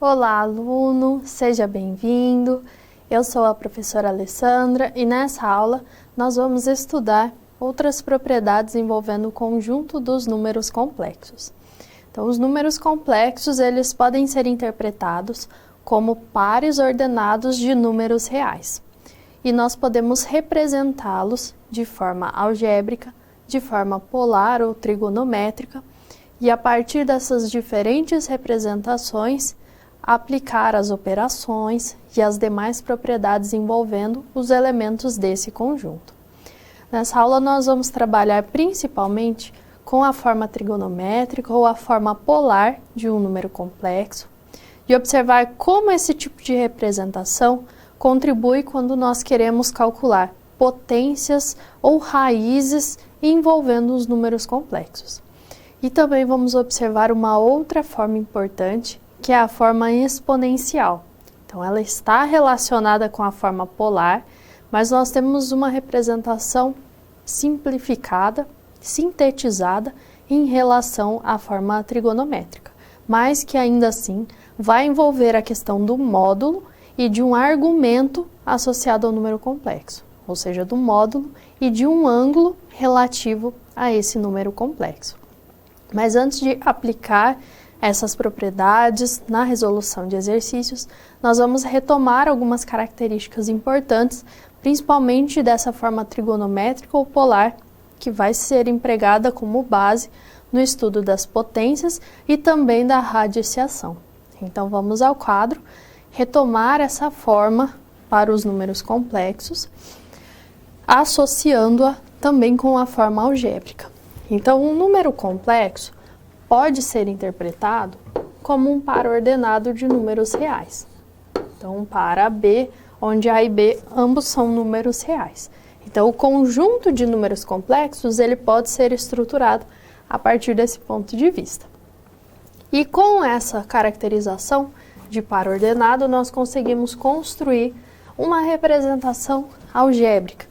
Olá, aluno, seja bem-vindo. Eu sou a professora Alessandra e nessa aula nós vamos estudar outras propriedades envolvendo o conjunto dos números complexos. Então, os números complexos, eles podem ser interpretados como pares ordenados de números reais. E nós podemos representá-los de forma algébrica, de forma polar ou trigonométrica, e a partir dessas diferentes representações, aplicar as operações e as demais propriedades envolvendo os elementos desse conjunto. Nessa aula nós vamos trabalhar principalmente com a forma trigonométrica ou a forma polar de um número complexo e observar como esse tipo de representação contribui quando nós queremos calcular potências ou raízes envolvendo os números complexos. E também vamos observar uma outra forma importante, que é a forma exponencial. Então, ela está relacionada com a forma polar, mas nós temos uma representação simplificada, sintetizada em relação à forma trigonométrica, mas que ainda assim vai envolver a questão do módulo e de um argumento associado ao número complexo, ou seja, do módulo e de um ângulo relativo a esse número complexo. Mas antes de aplicar essas propriedades na resolução de exercícios, nós vamos retomar algumas características importantes, principalmente dessa forma trigonométrica ou polar, que vai ser empregada como base no estudo das potências e também da radiciação. Então, vamos ao quadro, retomar essa forma para os números complexos, associando-a também com a forma algébrica. Então, um número complexo pode ser interpretado como um par ordenado de números reais. Então, um par AB, onde A e B ambos são números reais. Então, o conjunto de números complexos ele pode ser estruturado a partir desse ponto de vista. E com essa caracterização de par ordenado, nós conseguimos construir uma representação algébrica,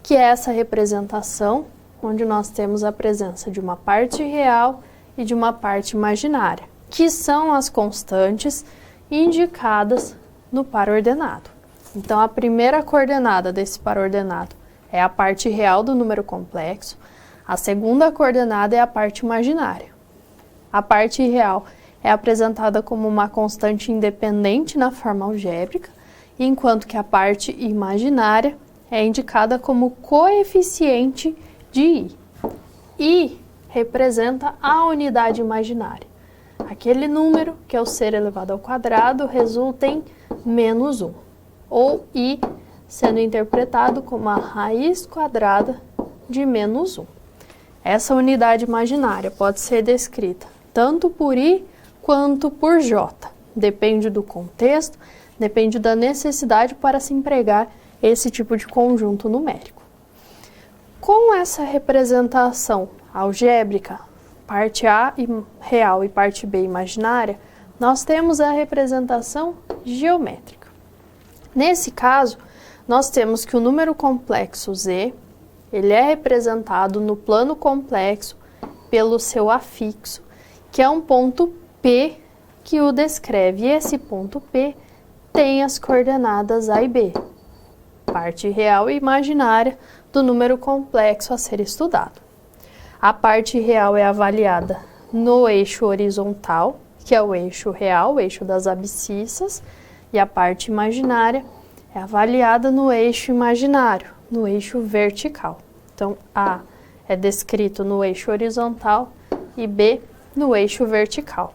que é essa representação onde nós temos a presença de uma parte real e de uma parte imaginária, que são as constantes indicadas no par ordenado. Então, a primeira coordenada desse par ordenado é a parte real do número complexo, a segunda coordenada é a parte imaginária. A parte real é apresentada como uma constante independente na forma algébrica, enquanto que a parte imaginária é indicada como coeficiente de I. I representa a unidade imaginária. Aquele número, que é o ser elevado ao quadrado, resulta em menos 1. Ou I sendo interpretado como a raiz quadrada de menos 1. Essa unidade imaginária pode ser descrita tanto por I quanto por J. Depende do contexto, depende da necessidade para se empregar esse tipo de conjunto numérico. Com essa representação algébrica, parte A real e parte B imaginária, nós temos a representação geométrica. Nesse caso, nós temos que o número complexo Z, ele é representado no plano complexo pelo seu afixo, que é um ponto P que o descreve. E esse ponto P tem as coordenadas A e B, parte real e imaginária do número complexo a ser estudado. A parte real é avaliada no eixo horizontal, que é o eixo real, o eixo das abscissas, e a parte imaginária é avaliada no eixo imaginário, no eixo vertical. Então, A é descrito no eixo horizontal e B no eixo vertical.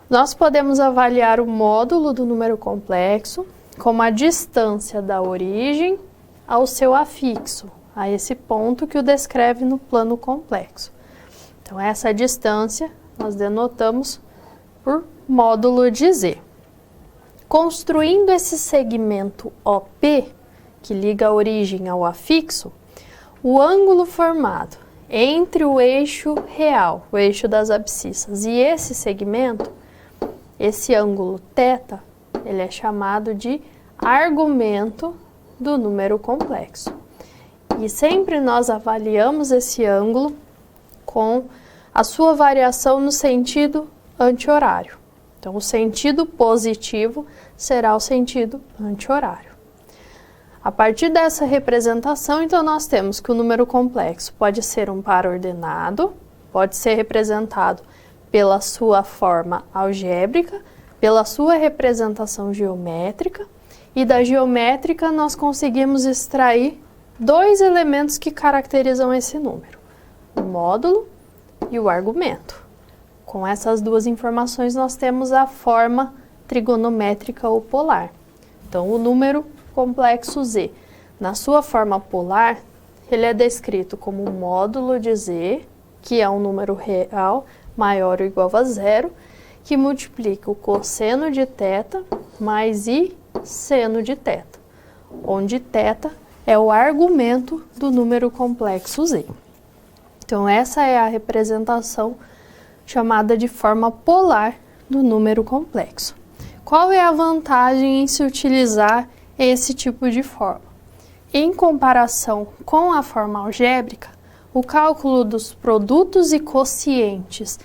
Nós podemos avaliar o módulo do número complexo como a distância da origem ao seu afixo, a esse ponto que o descreve no plano complexo. Então, essa distância nós denotamos por módulo de Z. Construindo esse segmento OP, que liga a origem ao afixo, o ângulo formado entre o eixo real, o eixo das abscissas, e esse segmento, esse ângulo θ, ele é chamado de argumento do número complexo. E sempre nós avaliamos esse ângulo com a sua variação no sentido anti-horário. Então, o sentido positivo será o sentido anti-horário. A partir dessa representação, então, nós temos que o número complexo pode ser um par ordenado, pode ser representado pela sua forma algébrica, pela sua representação geométrica, e da geométrica nós conseguimos extrair dois elementos que caracterizam esse número, o módulo e o argumento. Com essas duas informações nós temos a forma trigonométrica ou polar. Então, o número complexo Z, na sua forma polar, ele é descrito como módulo de Z, que é um número real maior ou igual a zero, que multiplica o cosseno de θ mais i seno de θ, onde θ é o argumento do número complexo Z. Então, essa é a representação chamada de forma polar do número complexo. Qual é a vantagem em se utilizar esse tipo de forma? Em comparação com a forma algébrica, o cálculo dos produtos e quocientes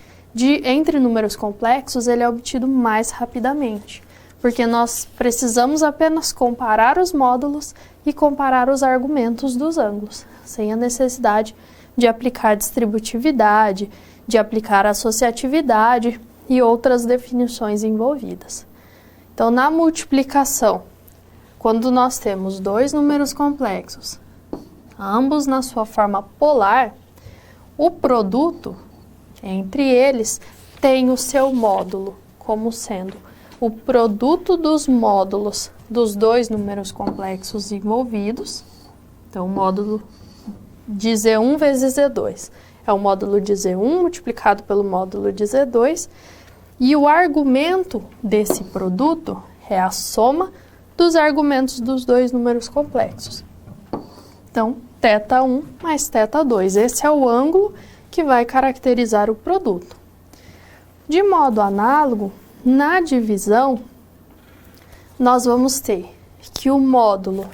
entre números complexos ele é obtido mais rapidamente, porque nós precisamos apenas comparar os módulos e comparar os argumentos dos ângulos, sem a necessidade de aplicar distributividade, de aplicar associatividade e outras definições envolvidas. Então, na multiplicação, quando nós temos dois números complexos, ambos na sua forma polar, o produto entre eles tem o seu módulo como sendo o produto dos módulos dos dois números complexos envolvidos. Então, o módulo de Z1 vezes Z2 é o módulo de Z1 multiplicado pelo módulo de Z2, e o argumento desse produto é a soma dos argumentos dos dois números complexos. Então, θ1 mais θ2, esse é o ângulo que vai caracterizar o produto. De modo análogo, na divisão, nós vamos ter que o módulo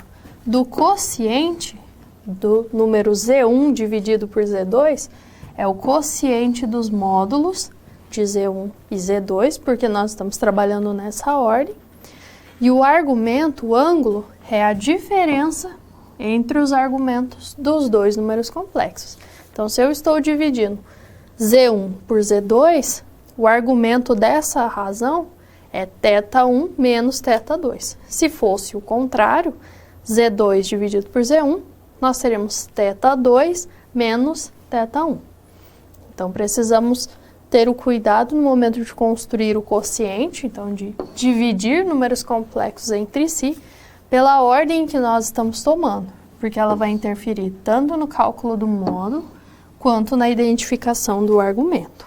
do quociente do número Z1 dividido por Z2 é o quociente dos módulos de Z1 e Z2, porque nós estamos trabalhando nessa ordem. E o argumento, o ângulo, é a diferença entre os argumentos dos dois números complexos. Então, se eu estou dividindo Z1 por Z2, o argumento dessa razão é θ1 menos θ2. Se fosse o contrário, Z2 dividido por Z1, nós teremos θ2 menos θ1. Então, precisamos ter o cuidado no momento de construir o quociente, então de dividir números complexos entre si, pela ordem que nós estamos tomando, porque ela vai interferir tanto no cálculo do módulo, quanto na identificação do argumento.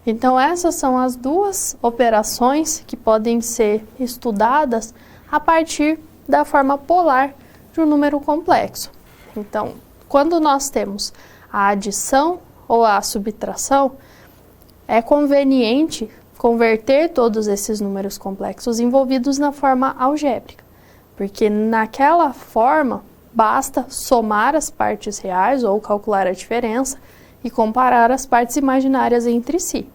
Então, essas são as duas operações que podem ser estudadas a partir da forma polar de um número complexo. Então, quando nós temos a adição ou a subtração, é conveniente converter todos esses números complexos envolvidos na forma algébrica, porque naquela forma basta somar as partes reais ou calcular a diferença e comparar as partes imaginárias entre si.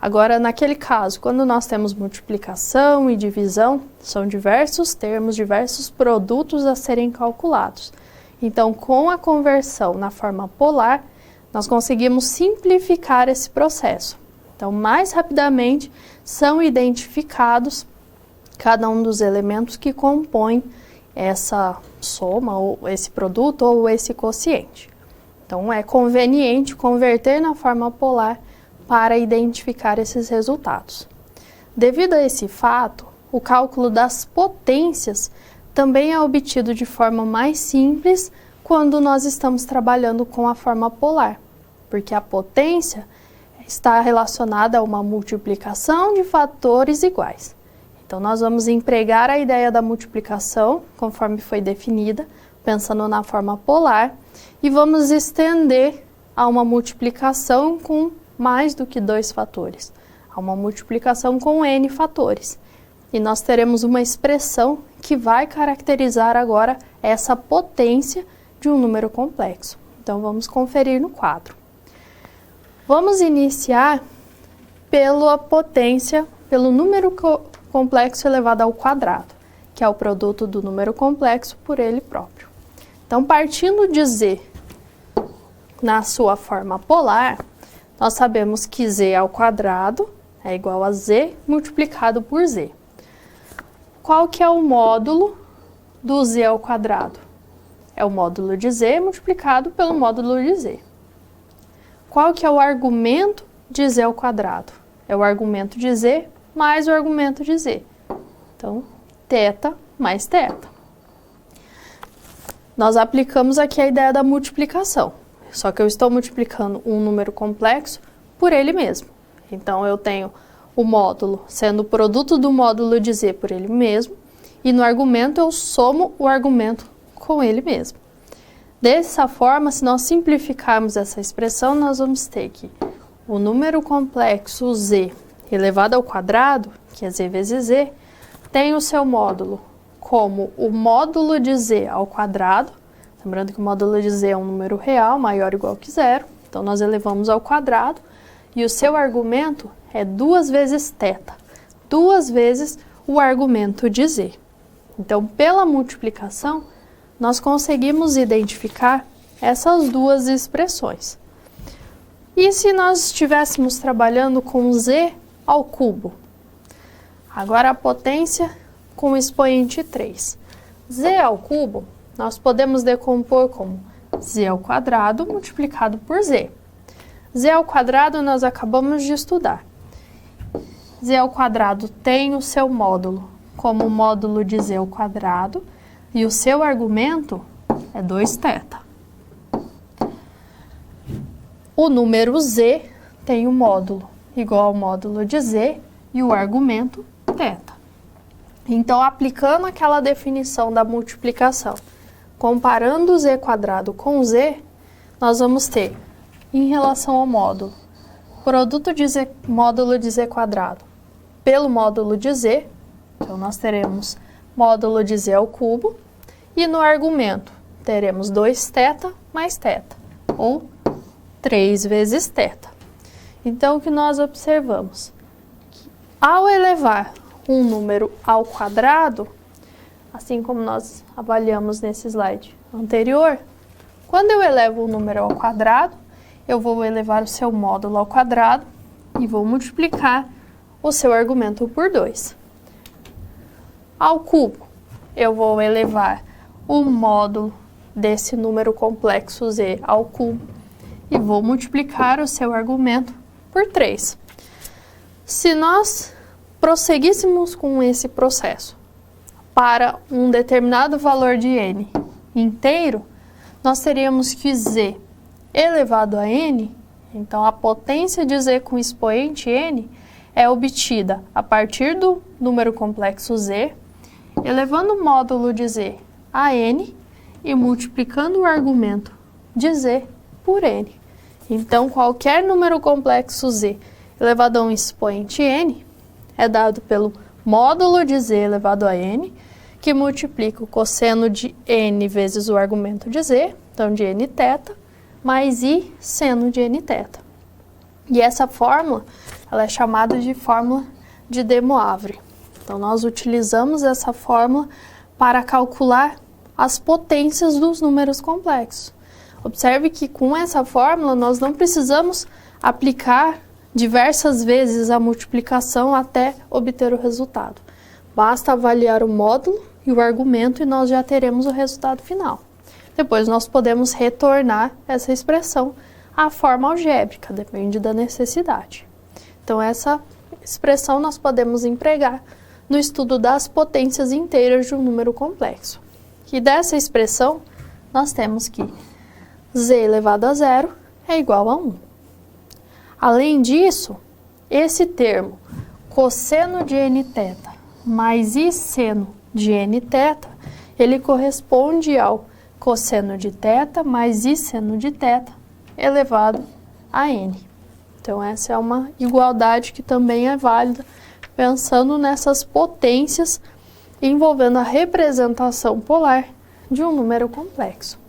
Agora, naquele caso, quando nós temos multiplicação e divisão, são diversos termos, diversos produtos a serem calculados. Então, com a conversão na forma polar, nós conseguimos simplificar esse processo. Então, mais rapidamente são identificados cada um dos elementos que compõem essa soma, ou esse produto, ou esse quociente. Então, é conveniente converter na forma polar para identificar esses resultados. Devido a esse fato, o cálculo das potências também é obtido de forma mais simples quando nós estamos trabalhando com a forma polar, porque a potência está relacionada a uma multiplicação de fatores iguais. Então, nós vamos empregar a ideia da multiplicação, conforme foi definida, pensando na forma polar, e vamos estender a uma multiplicação com mais do que 2 fatores, a uma multiplicação com n fatores. E nós teremos uma expressão que vai caracterizar agora essa potência de um número complexo. Então, vamos conferir no quadro. Vamos iniciar pela potência pelo número complexo elevado ao quadrado, que é o produto do número complexo por ele próprio. Então, partindo de z na sua forma polar, nós sabemos que z ao quadrado é igual a z multiplicado por z. Qual que é o módulo do z ao quadrado? É o módulo de z multiplicado pelo módulo de z. Qual que é o argumento de z ao quadrado? É o argumento de z mais o argumento de z. Então, θ mais θ. Nós aplicamos aqui a ideia da multiplicação, só que eu estou multiplicando um número complexo por ele mesmo. Então, eu tenho o módulo sendo o produto do módulo de z por ele mesmo, e no argumento eu somo o argumento com ele mesmo. Dessa forma, se nós simplificarmos essa expressão, nós vamos ter que o número complexo z elevado ao quadrado, que é z vezes z, tem o seu módulo como o módulo de z ao quadrado. Lembrando que o módulo de z é um número real, maior ou igual que zero. Então, nós elevamos ao quadrado. E o seu argumento é 2 vezes θ. 2 vezes o argumento de z. Então, pela multiplicação, nós conseguimos identificar essas duas expressões. E se nós estivéssemos trabalhando com z ao cubo? Agora a potência com o expoente 3. Z ao cubo, nós podemos decompor como z ao quadrado multiplicado por z. Z ao quadrado nós acabamos de estudar. Z ao quadrado tem o seu módulo como módulo de z ao quadrado e o seu argumento é 2θ. O número z tem o módulo igual ao módulo de z e o argumento θ. Então, aplicando aquela definição da multiplicação, comparando o z quadrado com z, nós vamos ter, em relação ao módulo, produto de z, módulo de z quadrado pelo módulo de z, então nós teremos módulo de z ao cubo, e no argumento teremos 2θ mais θ, ou 3 vezes θ. Então, o que nós observamos? Ao elevar um número ao quadrado, assim como nós avaliamos nesse slide anterior, quando eu elevo o número ao quadrado, eu vou elevar o seu módulo ao quadrado e vou multiplicar o seu argumento por 2. Ao cubo, eu vou elevar o módulo desse número complexo z ao cubo e vou multiplicar o seu argumento por 3. Se nós prosseguíssemos com esse processo para um determinado valor de n inteiro, nós teríamos que z elevado a n, então a potência de z com expoente n é obtida a partir do número complexo z, elevando o módulo de z a n e multiplicando o argumento de z por n. Então, qualquer número complexo z elevado a um expoente n é dado pelo módulo de z elevado a n, que multiplica o cosseno de n vezes o argumento de z, então de nθ, mais i seno de nθ. E essa fórmula, ela é chamada de fórmula de De Moivre. Então, nós utilizamos essa fórmula para calcular as potências dos números complexos. Observe que com essa fórmula nós não precisamos aplicar diversas vezes a multiplicação até obter o resultado. Basta avaliar o módulo e o argumento e nós já teremos o resultado final. Depois nós podemos retornar essa expressão à forma algébrica, depende da necessidade. Então essa expressão nós podemos empregar no estudo das potências inteiras de um número complexo. E dessa expressão nós temos que z elevado a zero é igual a 1. Além disso, esse termo cosseno de nθ mais i seno de nθ, ele corresponde ao cosseno de θ mais i seno de θ elevado a n. Então, essa é uma igualdade que também é válida pensando nessas potências envolvendo a representação polar de um número complexo.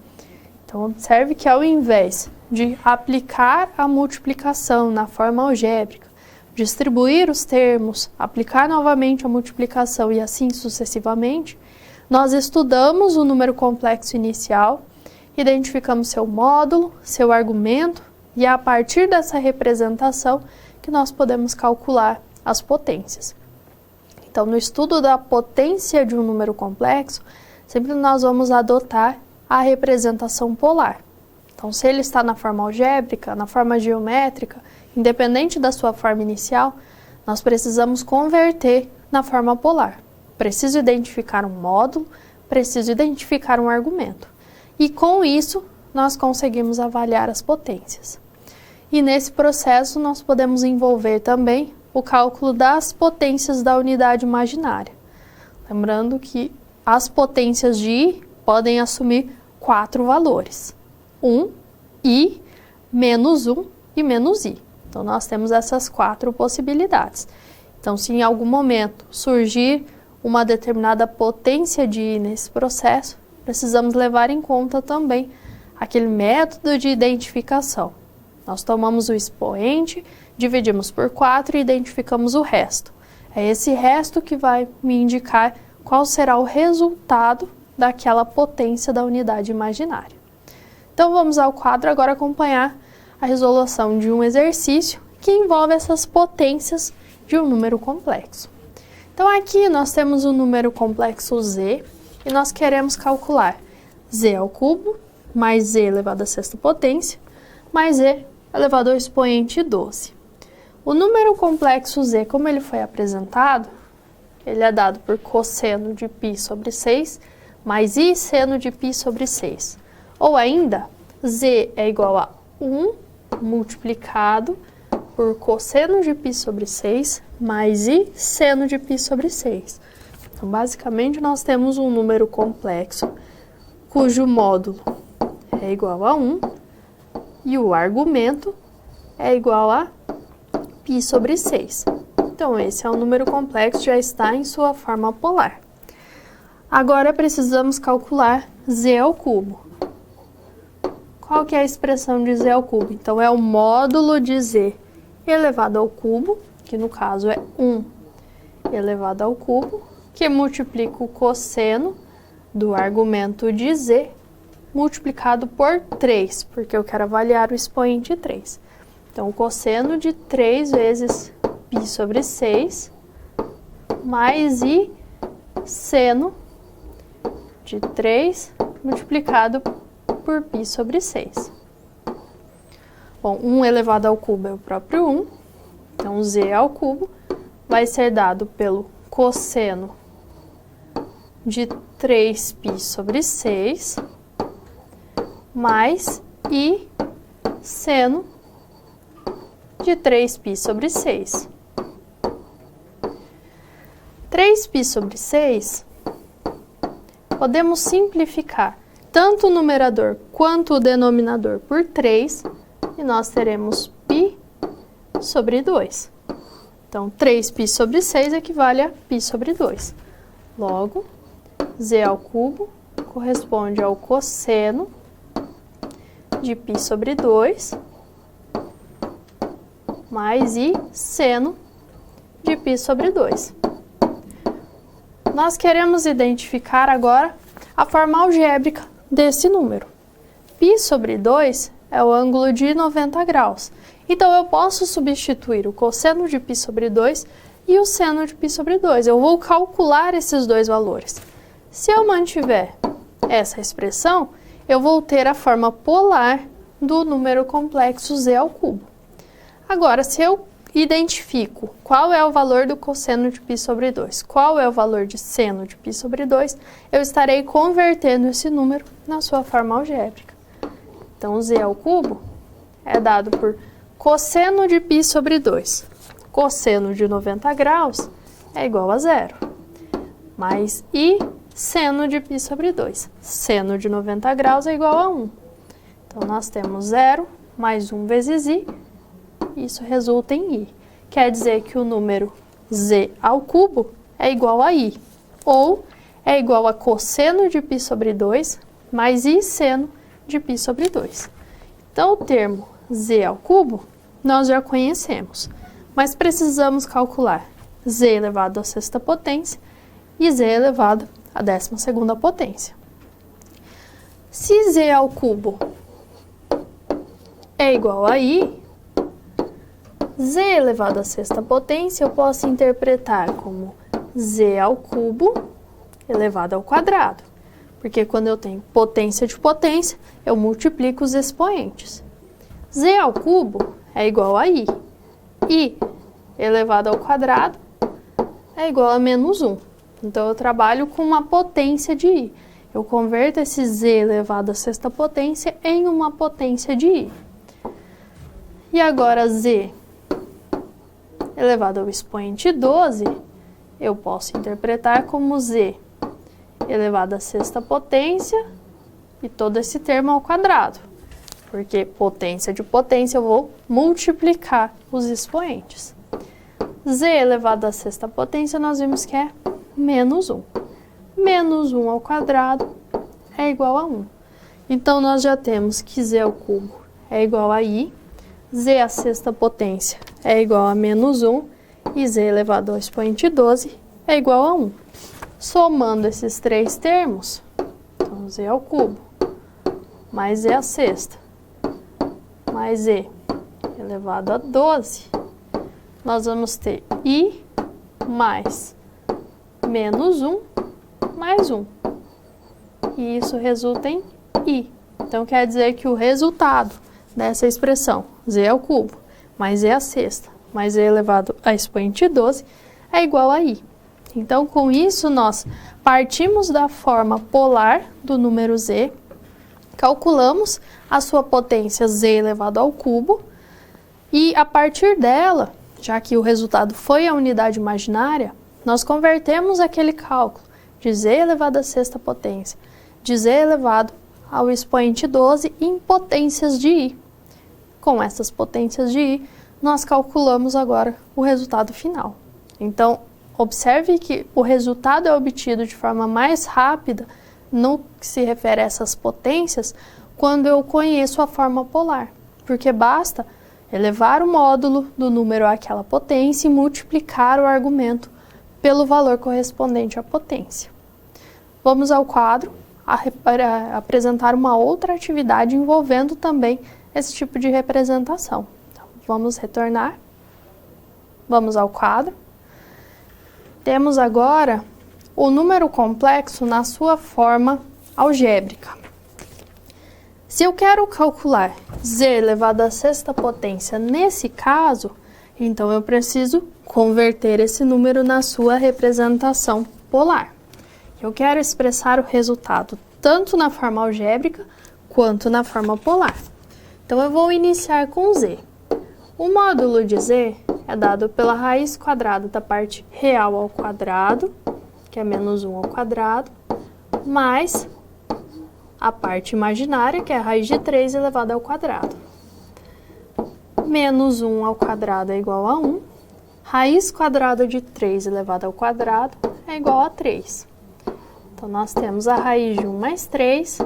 Então, observe que ao invés de aplicar a multiplicação na forma algébrica distribuir os termos, aplicar novamente a multiplicação e assim sucessivamente, nós estudamos o número complexo inicial, identificamos seu módulo, seu argumento, e é a partir dessa representação que nós podemos calcular as potências. Então, no estudo da potência de um número complexo, sempre nós vamos adotar a representação polar. Então, se ele está na forma algébrica, na forma geométrica, independente da sua forma inicial, nós precisamos converter na forma polar. Preciso identificar um módulo, preciso identificar um argumento. E com isso, nós conseguimos avaliar as potências. E nesse processo, nós podemos envolver também o cálculo das potências da unidade imaginária. Lembrando que as potências de I podem assumir 4 valores. 1, I, menos 1 e menos I. Então, nós temos essas 4 possibilidades. Então, se em algum momento surgir uma determinada potência de I nesse processo, precisamos levar em conta também aquele método de identificação. Nós tomamos o expoente, dividimos por 4 e identificamos o resto. É esse resto que vai me indicar qual será o resultado daquela potência da unidade imaginária. Então, vamos ao quadro agora acompanhar a resolução de um exercício que envolve essas potências de um número complexo. Então, aqui nós temos o número complexo z e nós queremos calcular z ao cubo mais z elevado à sexta potência mais z elevado ao expoente 12. O número complexo z, como ele foi apresentado, ele é dado por cosseno de π sobre 6 mais i seno de π sobre 6. Ou ainda, z é igual a 1 multiplicado por cosseno de π sobre 6 mais i seno de π sobre 6. Então, basicamente, nós temos um número complexo cujo módulo é igual a 1 e o argumento é igual a π sobre 6. Então, esse é um número complexo, já está em sua forma polar. Agora, precisamos calcular z ao cubo. Qual que é a expressão de z ao cubo? Então, é o módulo de z elevado ao cubo, que no caso é 1 elevado ao cubo, que multiplica o cosseno do argumento de z multiplicado por 3, porque eu quero avaliar o expoente 3. Então, o cosseno de 3 vezes π sobre 6, mais i seno de 3 multiplicado por π sobre 6. Bom, 1 elevado ao cubo é o próprio 1, então z ao cubo vai ser dado pelo cosseno de 3π sobre 6, mais i seno de 3π sobre 6. 3π sobre 6, podemos simplificar tanto o numerador quanto o denominador por 3, e nós teremos π sobre 2. Então, 3π sobre 6 equivale a π sobre 2. Logo, z ao cubo corresponde ao cosseno de π sobre 2, mais i seno de π sobre 2. Nós queremos identificar agora a forma algébrica desse número. π sobre 2 é o ângulo de 90 graus. Então, eu posso substituir o cosseno de π sobre 2 e o seno de π sobre 2. Eu vou calcular esses dois valores. Se eu mantiver essa expressão, eu vou ter a forma polar do número complexo z ao cubo. Agora, se eu identifico qual é o valor do cosseno de π sobre 2, qual é o valor de seno de π sobre 2, eu estarei convertendo esse número na sua forma algébrica. Então, z ao cubo é dado por cosseno de π sobre 2. Cosseno de 90 graus é igual a 0. Mais i seno de π sobre 2. Seno de 90 graus é igual a 1. Então, nós temos 0 mais 1 vezes i. Isso resulta em i. Quer dizer que o número z ao cubo é igual a i. Ou é igual a cosseno de π sobre 2 mais i seno de π sobre 2. Então, o termo z ao cubo nós já conhecemos. mas precisamos calcular z elevado à sexta potência e z elevado à 12ª potência. Se z ao cubo é igual a i, z elevado à sexta potência eu posso interpretar como z ao cubo elevado ao quadrado, porque quando eu tenho potência de potência, eu multiplico os expoentes. Z ao cubo é igual a i. I elevado ao quadrado é igual a menos 1. Então, eu trabalho com uma potência de i. Eu converto esse z elevado à sexta potência em uma potência de i. E agora, z elevado ao expoente 12, eu posso interpretar como z elevado à sexta potência e todo esse termo ao quadrado. Porque potência de potência eu vou multiplicar os expoentes. Z elevado à sexta potência nós vimos que é menos 1. Menos 1 ao quadrado é igual a 1. Então, nós já temos que z ao cubo é igual a i, z à sexta potência é igual a menos 1 e z elevado ao expoente 12 é igual a 1. Somando esses três termos, então z ao cubo mais z à sexta mais z elevado a 12, nós vamos ter i mais menos 1 mais 1. E isso resulta em i. Então, quer dizer que o resultado dessa expressão, z ao cubo mais z à sexta mais z elevado a expoente 12, é igual a i. Então, com isso, nós partimos da forma polar do número z, calculamos a sua potência z elevado ao cubo, e a partir dela, já que o resultado foi a unidade imaginária, nós convertemos aquele cálculo de z elevado à sexta potência, de z elevado ao expoente 12 em potências de i. Com essas potências de i, nós calculamos agora o resultado final. Então, observe que o resultado é obtido de forma mais rápida no que se refere a essas potências quando eu conheço a forma polar, porque basta elevar o módulo do número àquela potência e multiplicar o argumento pelo valor correspondente à potência. Vamos ao quadro apresentar uma outra atividade envolvendo também esse tipo de representação. Então, vamos retornar, vamos ao quadro. Temos agora o número complexo na sua forma algébrica. Se eu quero calcular z elevado à sexta potência nesse caso, então eu preciso converter esse número na sua representação polar. Eu quero expressar o resultado tanto na forma algébrica quanto na forma polar. Então, eu vou iniciar com z. O módulo de z é dado pela raiz quadrada da parte real ao quadrado, que é menos 1 ao quadrado, mais a parte imaginária, que é a raiz de 3 elevada ao quadrado. Menos 1 ao quadrado é igual a 1. Raiz quadrada de 3 elevada ao quadrado é igual a 3. Então, nós temos a raiz de 1 mais 3,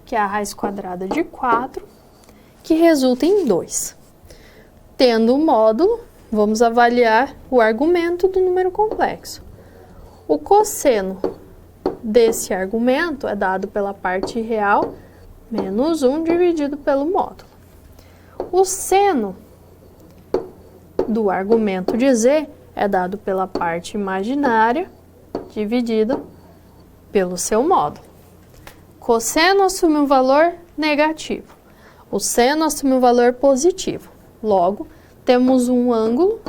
que é a raiz quadrada de 4, que resulta em 2. Tendo o módulo, vamos avaliar o argumento do número complexo. O cosseno desse argumento é dado pela parte real, menos 1 dividido pelo módulo. O seno do argumento de z é dado pela parte imaginária, dividida pelo seu módulo. Cosseno assume um valor negativo. O seno assume um valor positivo. Logo, temos um ângulo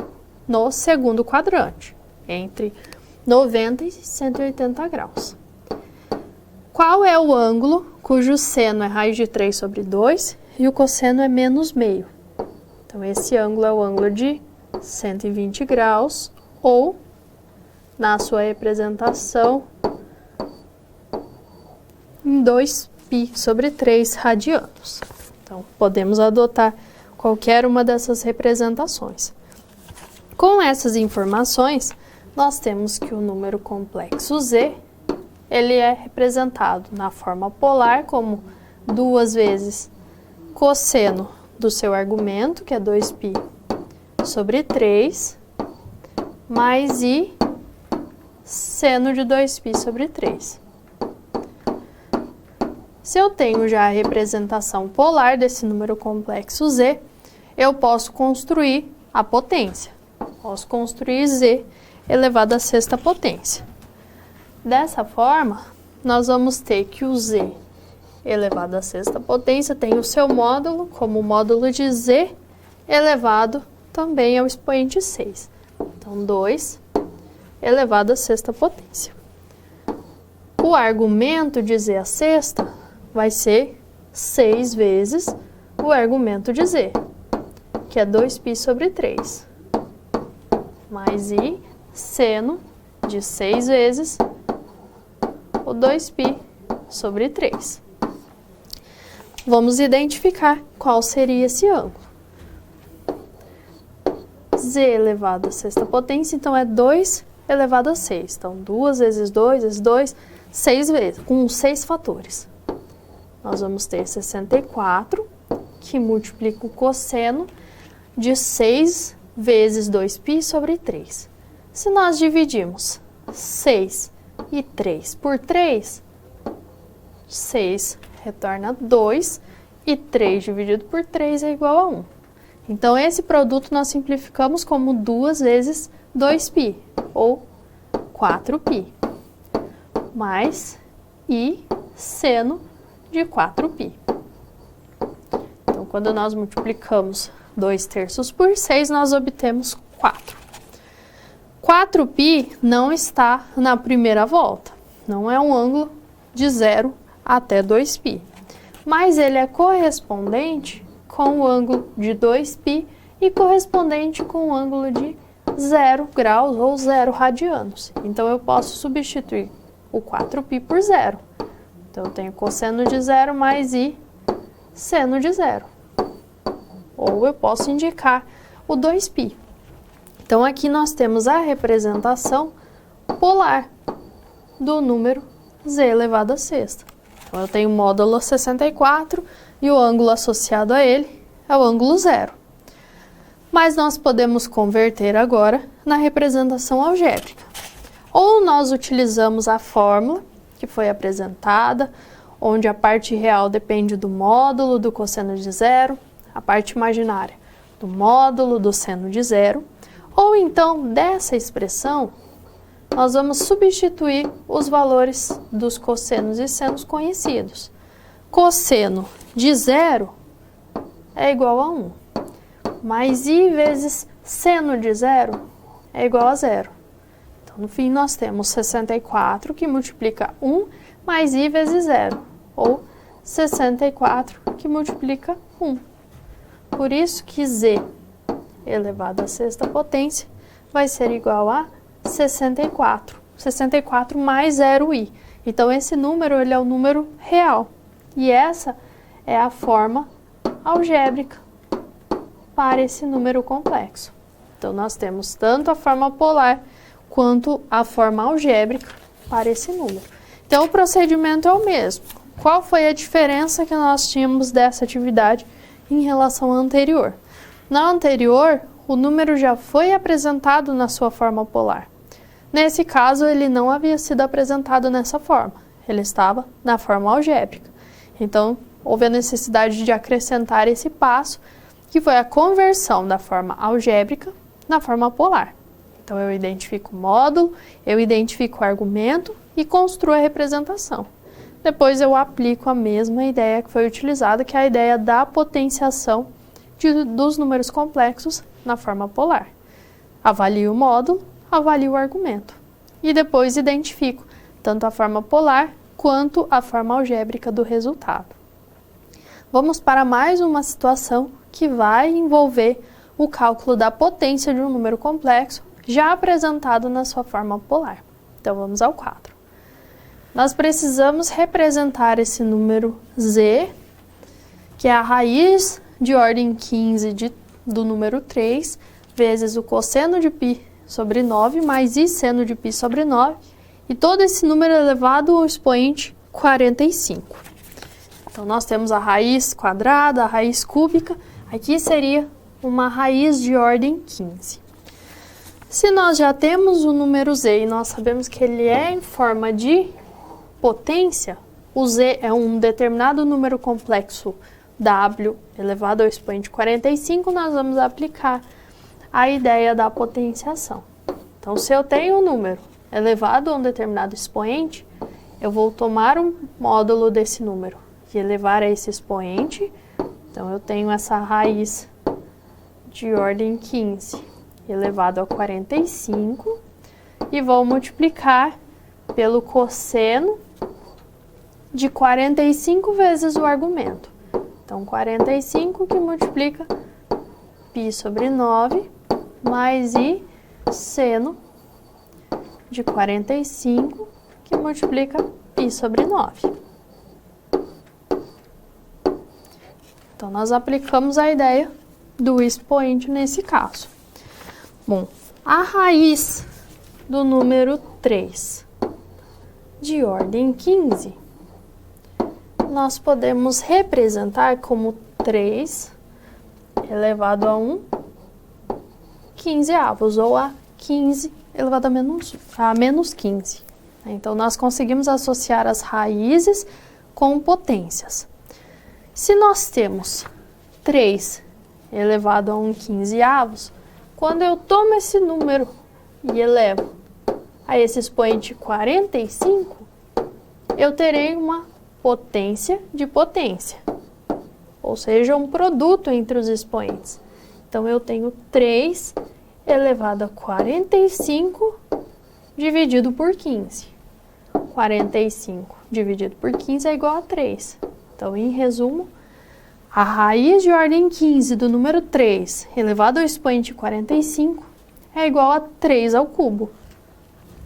no segundo quadrante, entre 90 e 180 graus. Qual é o ângulo cujo seno é raiz de 3 sobre 2 e o cosseno é menos meio? Então, esse ângulo é o ângulo de 120 graus, ou, na sua representação, em 2π sobre 3 radianos. Então, podemos adotar qualquer uma dessas representações. Com essas informações, nós temos que o número complexo z, ele é representado na forma polar como 2 vezes cosseno do seu argumento, que é 2π sobre 3 mais I seno de 2π sobre 3. Se eu tenho já a representação polar desse número complexo z, eu posso construir a potência. Posso construir z elevado à sexta potência. Dessa forma, nós vamos ter que o z elevado à sexta potência tem o seu módulo como módulo de z elevado também ao expoente 6. Então, 2 elevado à sexta potência. O argumento de z à sexta vai ser 6 vezes o argumento de z, que é 2π sobre 3, mais I seno de 6 vezes o 2π sobre 3. Vamos identificar qual seria esse ângulo. Z elevado à sexta potência, então é 2 elevado a 6. Então, 2 vezes 2 vezes 2, 6 vezes, com 6 fatores. Nós vamos ter 64, que multiplica o cosseno de 6 vezes 2π sobre 3. Se nós dividirmos 6 e 3 por 3, 6 retorna 2 e 3 dividido por 3 é igual a 1. Então, esse produto nós simplificamos como 2 vezes 2π, ou 4π, mais I seno de 4π. Então, quando nós multiplicamos 2/3 por 6, nós obtemos 4. 4π não está na primeira volta, não é um ângulo de 0 até 2π, mas ele é correspondente com o ângulo de 2π e correspondente com o ângulo de 0 graus ou 0 radianos. Então, eu posso substituir o 4π por 0. Então, eu tenho cosseno de 0 mais I seno de 0. Ou eu posso indicar o 2π. Então, aqui nós temos a representação polar do número z elevado à sexta. Então, eu tenho o módulo 64 e o ângulo associado a ele é o ângulo 0. Mas nós podemos converter agora na representação algébrica. Ou nós utilizamos a fórmula que foi apresentada, onde a parte real depende do módulo do cosseno de 0, a parte imaginária do módulo do seno de 0, ou então dessa expressão, nós vamos substituir os valores dos cossenos e senos conhecidos. Cosseno de 0 é igual a 1, mais I vezes seno de 0 é igual a 0. Então, no fim, nós temos 64, que multiplica 1, mais I vezes 0, ou 64, que multiplica 1. Por isso que z elevado à sexta potência vai ser igual a 64. 64 mais 0i. Então, esse número ele é o número real. E essa é a forma algébrica para esse número complexo. Então, nós temos tanto a forma polar quanto a forma algébrica para esse número. Então, o procedimento é o mesmo. Qual foi a diferença que nós tínhamos dessa atividade em relação à anterior? Na anterior, o número já foi apresentado na sua forma polar. Nesse caso, ele não havia sido apresentado nessa forma. Ele estava na forma algébrica. Então, houve a necessidade de acrescentar esse passo, que foi a conversão da forma algébrica na forma polar. Então, eu identifico o módulo, eu identifico o argumento e construo a representação. Depois, eu aplico a mesma ideia que foi utilizada, que é a ideia da potenciação dos números complexos na forma polar. Avalio o módulo, avalio o argumento. E depois identifico tanto a forma polar quanto a forma algébrica do resultado. Vamos para mais uma situação que vai envolver o cálculo da potência de um número complexo já apresentado na sua forma polar. Então, vamos ao quadro. Nós precisamos representar esse número z, que é a raiz de ordem 15 do número 3, vezes o cosseno de π sobre 9, mais I seno de π sobre 9, e todo esse número elevado ao expoente 45. Então, nós temos a raiz quadrada, a raiz cúbica, aqui seria uma raiz de ordem 15. Se nós já temos o número z e nós sabemos que ele é em forma de potência, o z é um determinado número complexo w elevado ao expoente 45, nós vamos aplicar a ideia da potenciação. Então, se eu tenho um número elevado a um determinado expoente, eu vou tomar um módulo desse número e elevar a esse expoente. Então, eu tenho essa raiz de ordem 15 elevado a 45 e vou multiplicar pelo cosseno de 45 vezes o argumento. Então, 45 que multiplica π sobre 9 mais i seno de 45 que multiplica π sobre 9. Então, nós aplicamos a ideia do expoente nesse caso. Bom, a raiz do número 3 de ordem 15, nós podemos representar como 3 elevado a 1 quinzeavos, ou a 15 elevado a menos 15. Então, nós conseguimos associar as raízes com potências. Se nós temos 3 elevado a 1 quinzeavos, quando eu tomo esse número e elevo a esse expoente 45, eu terei uma potência de potência, ou seja, um produto entre os expoentes. Então, eu tenho 3 elevado a 45 dividido por 15. 45 dividido por 15 é igual a 3. Então, em resumo, a raiz de ordem 15 do número 3 elevado ao expoente 45 é igual a 3 ao cubo.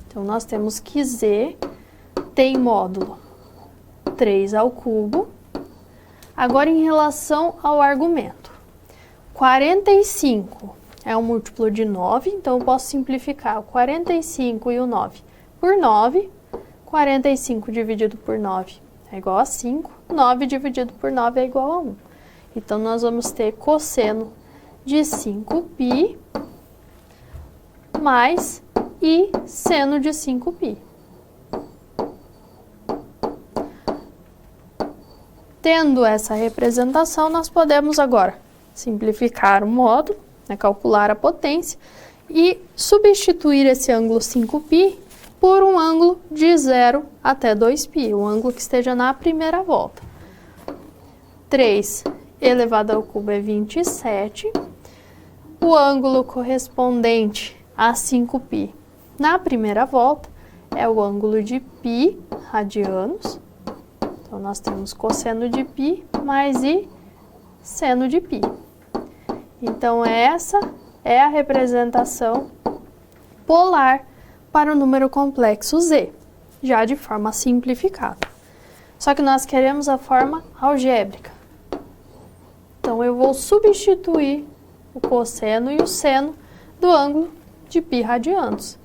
Então, nós temos que z tem módulo 3 ao cubo. Agora, em relação ao argumento, 45 é um múltiplo de 9, então eu posso simplificar o 45 e o 9 por 9. 45 dividido por 9 é igual a 5. 9 dividido por 9 é igual a 1. Então, nós vamos ter cosseno de 5π mais i seno de 5π. Tendo essa representação, nós podemos agora simplificar o módulo, calcular a potência e substituir esse ângulo 5π por um ângulo de 0 até 2π, o ângulo que esteja na primeira volta. 3 elevado ao cubo é 27. O ângulo correspondente a 5π na primeira volta é o ângulo de π radianos. Então, nós temos cosseno de π mais i seno de π. Então, essa é a representação polar para o número complexo z, já de forma simplificada. Só que nós queremos a forma algébrica. Então, eu vou substituir o cosseno e o seno do ângulo de π radianos,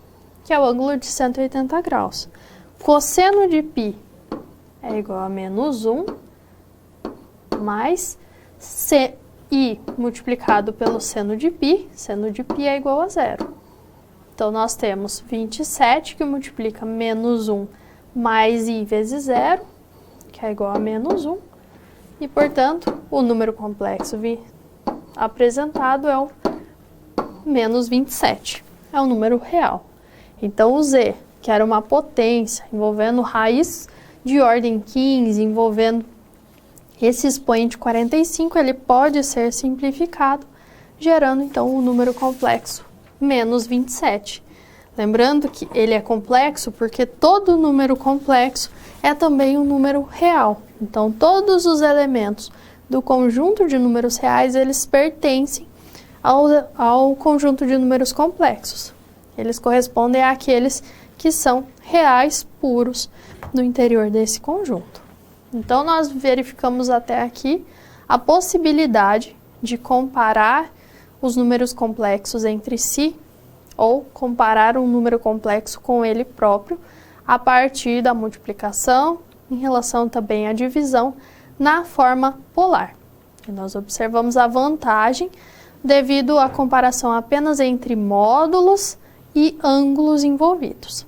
que é o ângulo de 180 graus. Cosseno de π é igual a menos 1 mais i multiplicado pelo seno de π é igual a 0. Então, nós temos 27 que multiplica menos 1 mais i vezes 0, que é igual a menos 1. E, portanto, o número complexo apresentado é o menos 27. É um número real. Então, o z, que era uma potência envolvendo raiz de ordem 15, envolvendo esse expoente 45, ele pode ser simplificado, gerando, então, o número complexo menos 27. Lembrando que ele é complexo porque todo número complexo é também um número real. Então, todos os elementos do conjunto de números reais, eles pertencem ao conjunto de números complexos. Eles correspondem àqueles que são reais puros no interior desse conjunto. Então, nós verificamos até aqui a possibilidade de comparar os números complexos entre si ou comparar um número complexo com ele próprio a partir da multiplicação, em relação também à divisão na forma polar. E nós observamos a vantagem devido à comparação apenas entre módulos e ângulos envolvidos.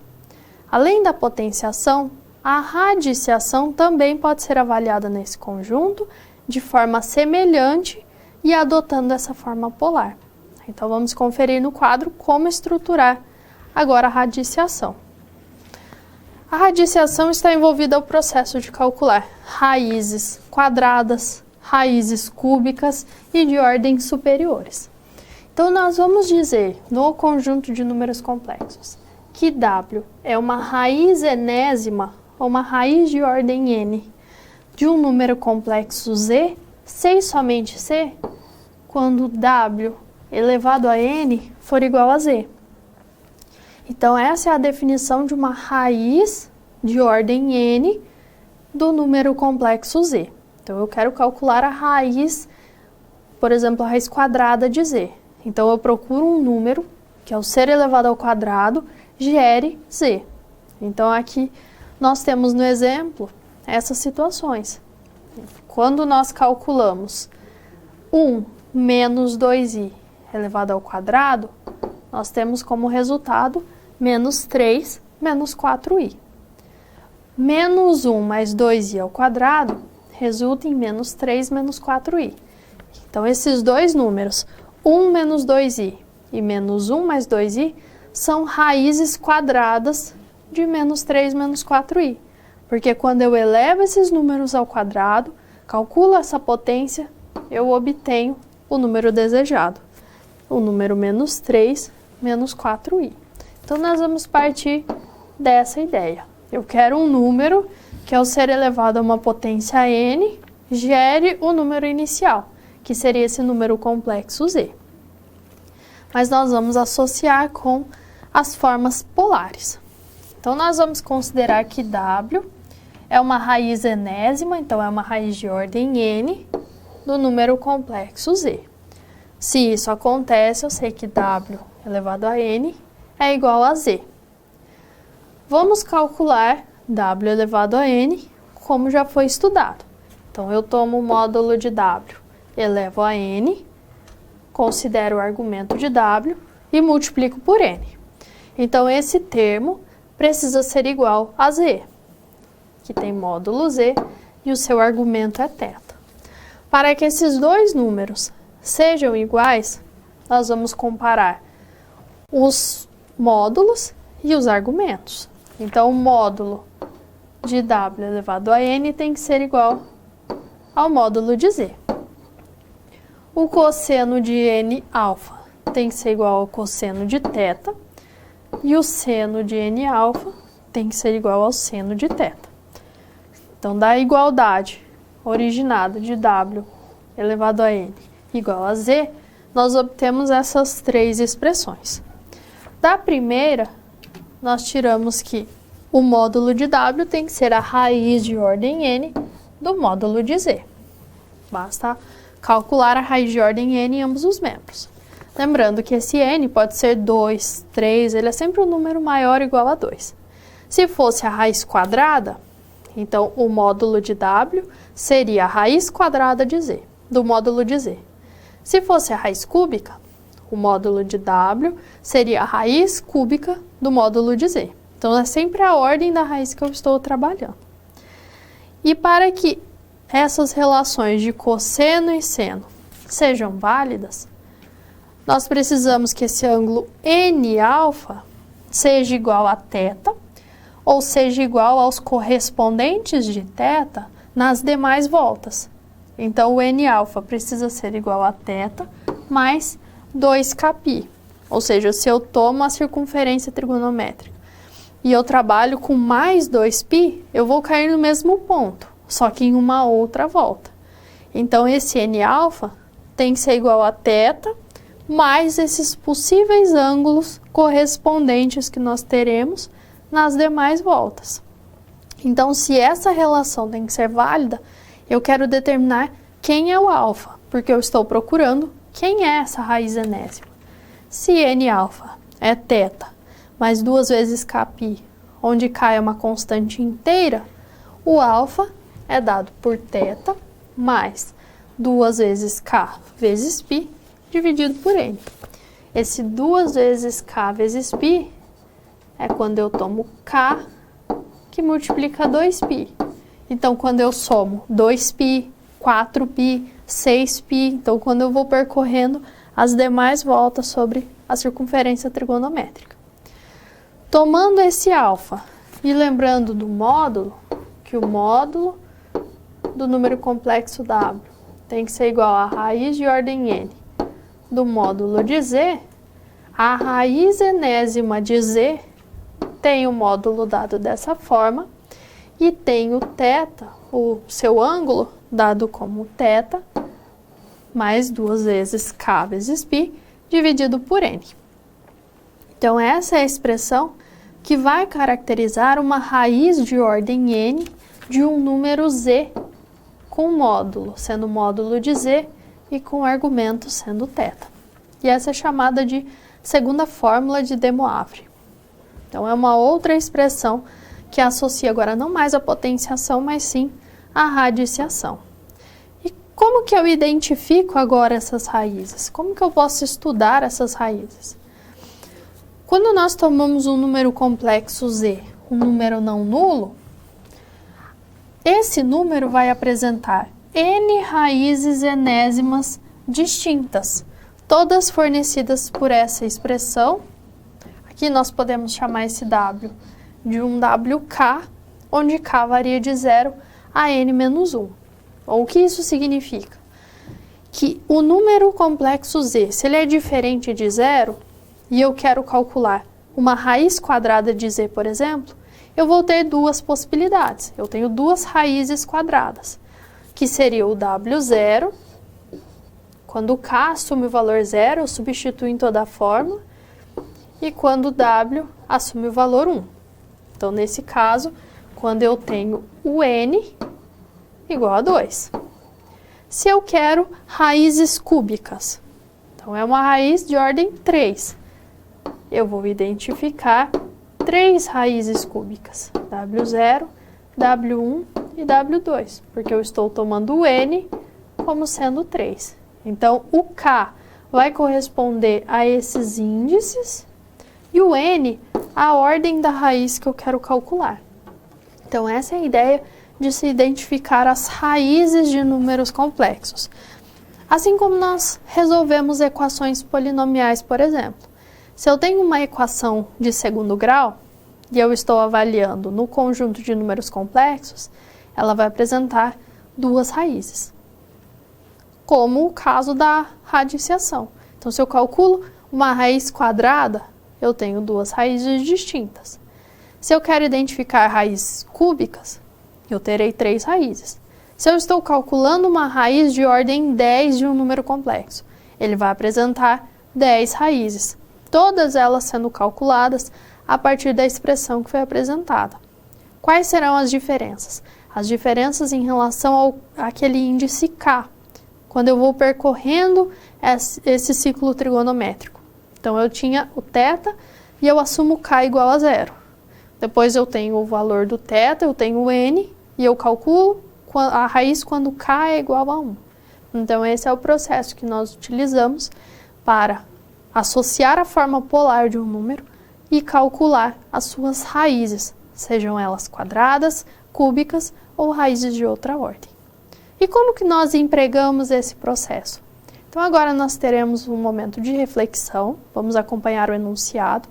Além da potenciação, a radiciação também pode ser avaliada nesse conjunto de forma semelhante e adotando essa forma polar. Então, vamos conferir no quadro como estruturar agora a radiciação. A radiciação está envolvida ao processo de calcular raízes quadradas, raízes cúbicas e de ordens superiores. Então, nós vamos dizer, no conjunto de números complexos, que W é uma raiz enésima, ou uma raiz de ordem n, de um número complexo Z, C e somente C, quando W elevado a n for igual a Z. Então, essa é a definição de uma raiz de ordem n do número complexo Z. Então, eu quero calcular a raiz, por exemplo, a raiz quadrada de Z. Então, eu procuro um número, que é o ser elevado ao quadrado, gere Z. Então, aqui nós temos no exemplo essas situações. Quando nós calculamos 1 menos 2i elevado ao quadrado, nós temos como resultado menos 3 menos 4i. Menos 1 mais 2i ao quadrado resulta em menos 3 menos 4i. Então, esses dois números, 1 menos 2i e menos 1 mais 2i, são raízes quadradas de menos 3 menos 4i. Porque quando eu elevo esses números ao quadrado, calculo essa potência, eu obtenho o número desejado, o número menos 3 menos 4i. Então, nós vamos partir dessa ideia. Eu quero um número que, ao ser elevado a uma potência n, gere o número inicial, que seria esse número complexo Z. Mas nós vamos associar com as formas polares. Então, nós vamos considerar que W é uma raiz enésima, então é uma raiz de ordem n do número complexo Z. Se isso acontece, eu sei que W elevado a n é igual a Z. Vamos calcular W elevado a n como já foi estudado. Então, eu tomo o módulo de W, elevo a n, considero o argumento de W e multiplico por n. Então, esse termo precisa ser igual a Z, que tem módulo Z e o seu argumento é θ. Para que esses dois números sejam iguais, nós vamos comparar os módulos e os argumentos. Então, o módulo de W elevado a n tem que ser igual ao módulo de Z. O cosseno de n alfa tem que ser igual ao cosseno de θ. E o seno de n alfa tem que ser igual ao seno de θ. Então, da igualdade originada de W elevado a n igual a Z, nós obtemos essas três expressões. Da primeira, nós tiramos que o módulo de W tem que ser a raiz de ordem n do módulo de Z. Basta calcular a raiz de ordem n em ambos os membros. Lembrando que esse n pode ser 2, 3, ele é sempre um número maior ou igual a 2. Se fosse a raiz quadrada, então o módulo de W seria a raiz quadrada de Z, do módulo de Z. Se fosse a raiz cúbica, o módulo de W seria a raiz cúbica do módulo de Z. Então, é sempre a ordem da raiz que eu estou trabalhando. E para que essas relações de cosseno e seno sejam válidas, nós precisamos que esse ângulo N-alfa seja igual a θ, ou seja igual aos correspondentes de θ nas demais voltas. Então, o N-alfa precisa ser igual a θ mais 2κπ. Ou seja, se eu tomo a circunferência trigonométrica e eu trabalho com mais 2π, eu vou cair no mesmo ponto, só que em uma outra volta. Então, esse N-alfa tem que ser igual a θ mais esses possíveis ângulos correspondentes que nós teremos nas demais voltas. Então, se essa relação tem que ser válida, eu quero determinar quem é o alfa, porque eu estou procurando quem é essa raiz enésima. Se N-alfa é θ mais 2 vezes κπ, onde K é uma constante inteira, o alfa é dado por θ mais 2 vezes K vezes π, dividido por n. Esse 2 vezes k vezes π é quando eu tomo k que multiplica 2π. Então, quando eu somo 2π, 4π, 6π, então quando eu vou percorrendo as demais voltas sobre a circunferência trigonométrica. Tomando esse alfa e lembrando do módulo, que o módulo do número complexo w tem que ser igual a raiz de ordem n do módulo de z, a raiz enésima de z tem o módulo dado dessa forma e tem o θ, o seu ângulo, dado como θ, mais 2 vezes k vezes π, dividido por n. Então, essa é a expressão que vai caracterizar uma raiz de ordem n de um número z com módulo, sendo módulo de z e com argumento sendo θ. E essa é chamada de segunda fórmula de De Moivre. Então, é uma outra expressão que associa agora não mais a potenciação, mas sim a radiciação. E como que eu identifico agora essas raízes? Como que eu posso estudar essas raízes? Quando nós tomamos um número complexo z, um número não nulo, esse número vai apresentar n raízes enésimas distintas, todas fornecidas por essa expressão. Aqui nós podemos chamar esse w de um wk, onde k varia de 0 a n menos 1. O que isso significa? Que o número complexo z, se ele é diferente de 0, e eu quero calcular uma raiz quadrada de z, por exemplo, eu vou ter duas possibilidades. Eu tenho duas raízes quadradas, que seria o w0, quando k assume o valor 0, eu substituo em toda a fórmula, e quando w assume o valor 1. Então, nesse caso, quando eu tenho o n igual a 2. Se eu quero raízes cúbicas, então é uma raiz de ordem 3. Eu vou identificar 3 raízes cúbicas, w0, w1 e w2, porque eu estou tomando o n como sendo 3. Então, o k vai corresponder a esses índices e o n a ordem da raiz que eu quero calcular. Então, essa é a ideia de se identificar as raízes de números complexos. Assim como nós resolvemos equações polinomiais, por exemplo. Se eu tenho uma equação de segundo grau e eu estou avaliando no conjunto de números complexos, ela vai apresentar duas raízes, como o caso da radiciação. Então, se eu calculo uma raiz quadrada, eu tenho duas raízes distintas. Se eu quero identificar raízes cúbicas, eu terei 3 raízes. Se eu estou calculando uma raiz de ordem 10 de um número complexo, ele vai apresentar 10 raízes, todas elas sendo calculadas a partir da expressão que foi apresentada. Quais serão as diferenças? As diferenças em relação àquele índice k, quando eu vou percorrendo esse ciclo trigonométrico. Então, eu tinha o θ e eu assumo k igual a 0. Depois eu tenho o valor do θ, eu tenho o n, e eu calculo a raiz quando k é igual a 1. Então, esse é o processo que nós utilizamos para associar a forma polar de um número e calcular as suas raízes, sejam elas quadradas, cúbicas ou raízes de outra ordem. E como que nós empregamos esse processo? Então, agora nós teremos um momento de reflexão, vamos acompanhar o enunciado,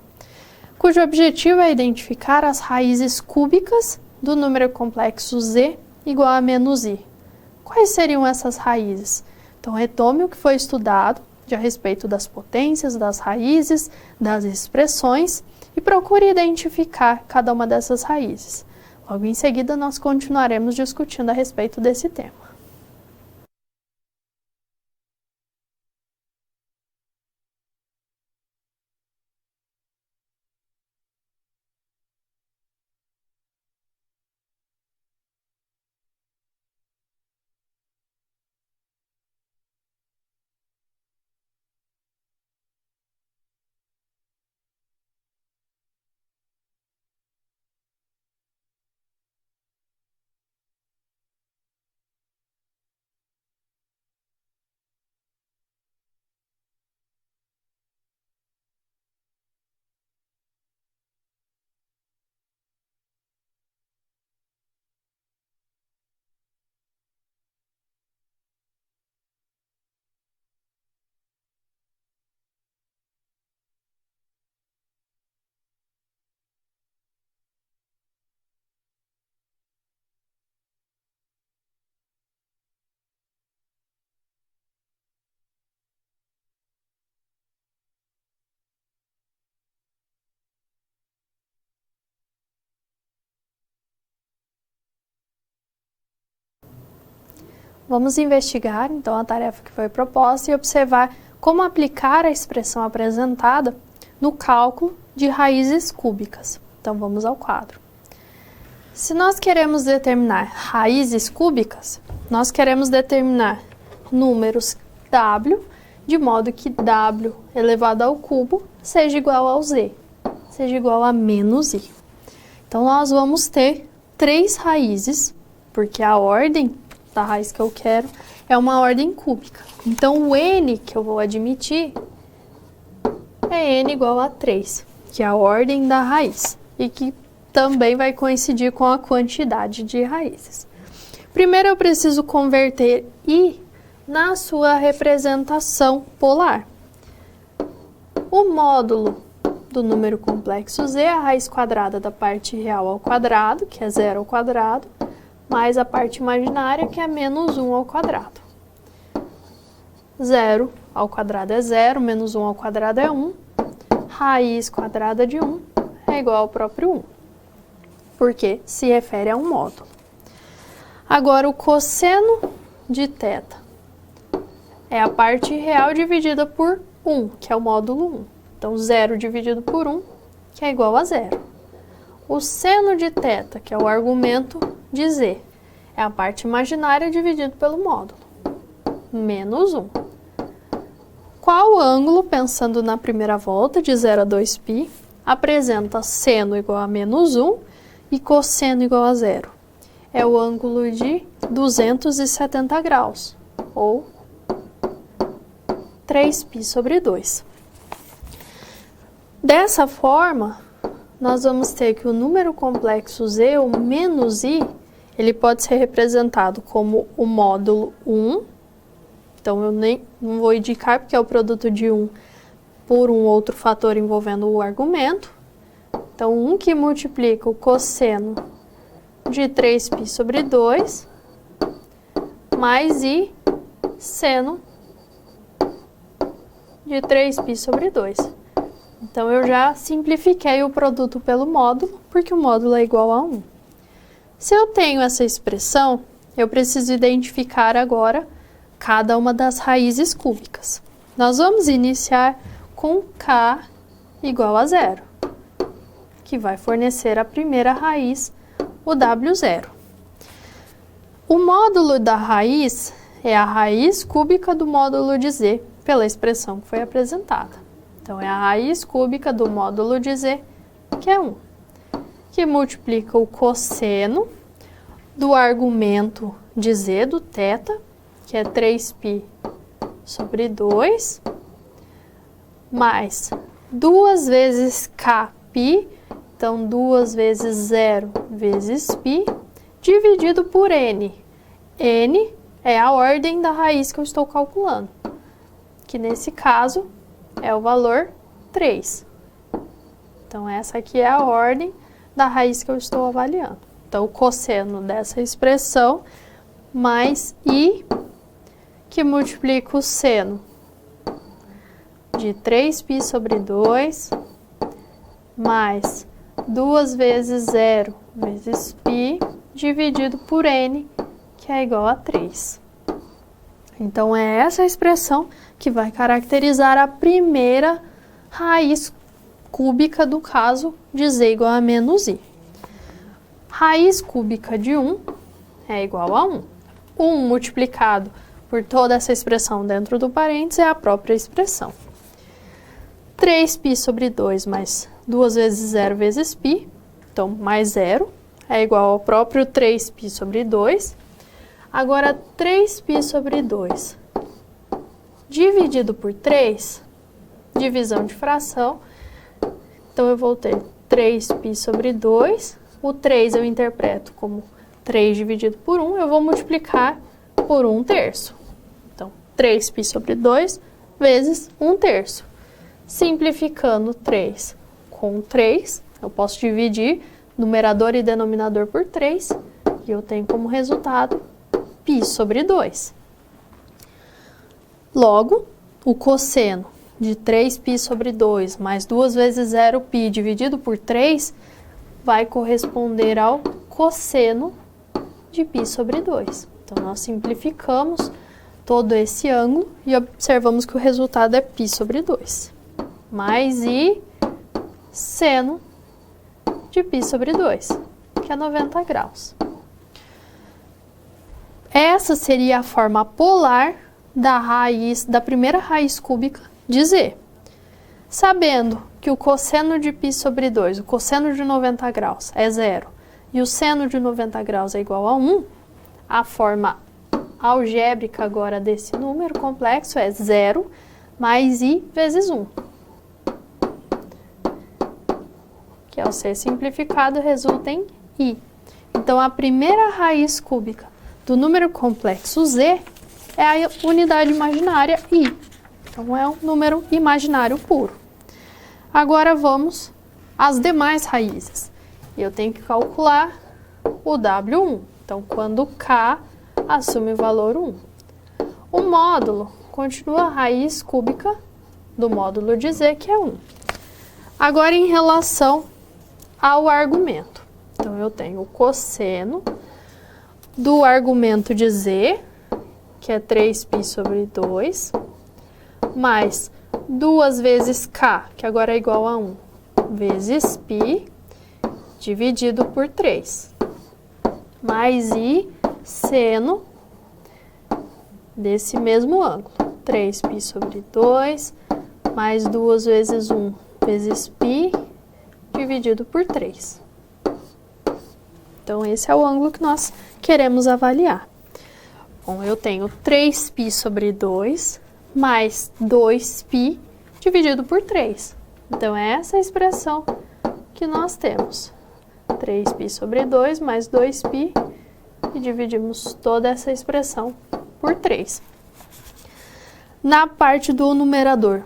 cujo objetivo é identificar as raízes cúbicas do número complexo z igual a menos i. Quais seriam essas raízes? Então, retome o que foi estudado a respeito das potências, das raízes, das expressões e procure identificar cada uma dessas raízes. Logo em seguida, nós continuaremos discutindo a respeito desse tema. Vamos investigar, então, a tarefa que foi proposta e observar como aplicar a expressão apresentada no cálculo de raízes cúbicas. Então, vamos ao quadro. Se nós queremos determinar raízes cúbicas, nós queremos determinar números w, de modo que w elevado ao cubo seja igual ao z, seja igual a menos i. Então, nós vamos ter 3 raízes, porque a ordem da raiz que eu quero é uma ordem cúbica. Então, o n que eu vou admitir é n igual a 3, que é a ordem da raiz, e que também vai coincidir com a quantidade de raízes. Primeiro, eu preciso converter i na sua representação polar. O módulo do número complexo z é a raiz quadrada da parte real ao quadrado, que é 0 ao quadrado, mais a parte imaginária, que é menos 1 ao quadrado. 0 ao quadrado é 0, menos 1 ao quadrado é 1. Raiz quadrada de 1 é igual ao próprio 1, porque se refere a um módulo. Agora, o cosseno de θ é a parte real dividida por 1, que é o módulo 1. Então, 0 dividido por 1, que é igual a 0. O seno de θ, que é o argumento de z, é a parte imaginária dividido pelo módulo, menos 1. Qual ângulo, pensando na primeira volta, de 0 a 2π, apresenta seno igual a menos 1 e cosseno igual a 0? É o ângulo de 270 graus, ou 3π sobre 2. Dessa forma, nós vamos ter que o número complexo z, o menos i, ele pode ser representado como o módulo 1. Então, eu não vou indicar porque é o produto de 1 por um outro fator envolvendo o argumento. Então, 1 que multiplica o cosseno de 3π sobre 2, mais i seno de 3π sobre 2. Então, eu já simplifiquei o produto pelo módulo, porque o módulo é igual a 1. Se eu tenho essa expressão, eu preciso identificar agora cada uma das raízes cúbicas. Nós vamos iniciar com k igual a 0, que vai fornecer a primeira raiz, o w0. O módulo da raiz é a raiz cúbica do módulo de z, pela expressão que foi apresentada. Então, é a raiz cúbica do módulo de z, que é 1, que multiplica o cosseno do argumento de z, do θ, que é 3π sobre 2, mais 2 vezes kπ, então 2 vezes 0 vezes π, dividido por n. N é a ordem da raiz que eu estou calculando, que nesse caso é o valor 3. Então, essa aqui é a ordem da raiz que eu estou avaliando. Então, o cosseno dessa expressão mais i, que multiplica o seno de 3π sobre 2, mais 2 vezes 0 vezes π, dividido por n, que é igual a 3. Então, é essa expressão que vai caracterizar a primeira raiz cúbica do caso de z igual a menos i. Raiz cúbica de 1 é igual a 1. 1 multiplicado por toda essa expressão dentro do parênteses é a própria expressão. 3π sobre 2 mais 2 vezes 0 vezes π, então mais 0, é igual ao próprio 3π sobre 2. Agora, 3π sobre 2 dividido por 3, divisão de fração, então eu vou ter 3π sobre 2, o 3 eu interpreto como 3 dividido por 1, eu vou multiplicar por 1/3. Então, 3π sobre 2 vezes 1/3. Simplificando 3 com 3, eu posso dividir numerador e denominador por 3, e eu tenho como resultado π sobre 2. Logo, o cosseno de 3π sobre 2 mais 2 vezes 0π dividido por 3 vai corresponder ao cosseno de π sobre 2. Então, nós simplificamos todo esse ângulo e observamos que o resultado é π sobre 2. Mais I seno de π sobre 2, que é 90 graus. Essa seria a forma polar da primeira raiz cúbica de Z. Sabendo que o cosseno de π sobre 2, o cosseno de 90 graus é 0, e o seno de 90 graus é igual a 1, a forma algébrica agora desse número complexo é 0 mais I vezes 1. Que ao ser simplificado resulta em I. Então, a primeira raiz cúbica do número complexo Z é a unidade imaginária I. Então, é um número imaginário puro. Agora, vamos às demais raízes. Eu tenho que calcular o W1. Então, quando K assume o valor 1. O módulo continua a raiz cúbica do módulo de Z, que é 1. Agora, em relação ao argumento. Então, eu tenho o cosseno do argumento de Z, que é 3π sobre 2, mais 2 vezes K, que agora é igual a 1, vezes π, dividido por 3, mais I seno desse mesmo ângulo, 3π sobre 2, mais 2 vezes 1, vezes π, dividido por 3. Então, esse é o ângulo que nós queremos avaliar. Bom, eu tenho 3π sobre 2, mais 2π, dividido por 3. Então, é essa a expressão que nós temos. 3π sobre 2, mais 2π, e dividimos toda essa expressão por 3. Na parte do numerador,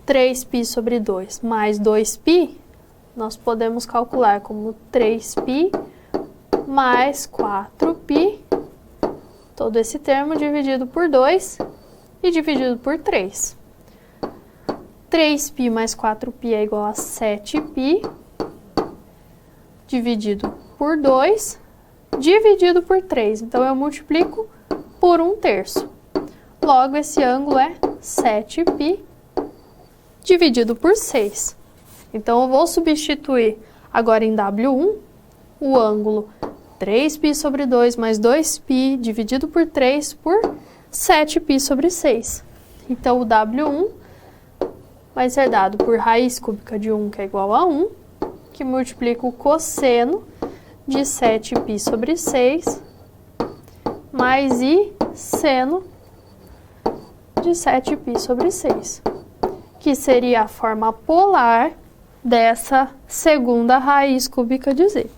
3π sobre 2 mais 2π, nós podemos calcular como 3π mais 4π, todo esse termo dividido por 2 e dividido por 3. 3π mais 4π é igual a 7π, dividido por 2, dividido por 3. Então, eu multiplico por 1/3. Logo, esse ângulo é 7π, dividido por 6. Então, eu vou substituir agora em W1 o ângulo 3π sobre 2 mais 2π dividido por 3 por 7π sobre 6. Então, o W1 vai ser dado por raiz cúbica de 1, que é igual a 1, que multiplica o cosseno de 7π sobre 6, mais I seno de 7π sobre 6, que seria a forma polar dessa segunda raiz cúbica de Z.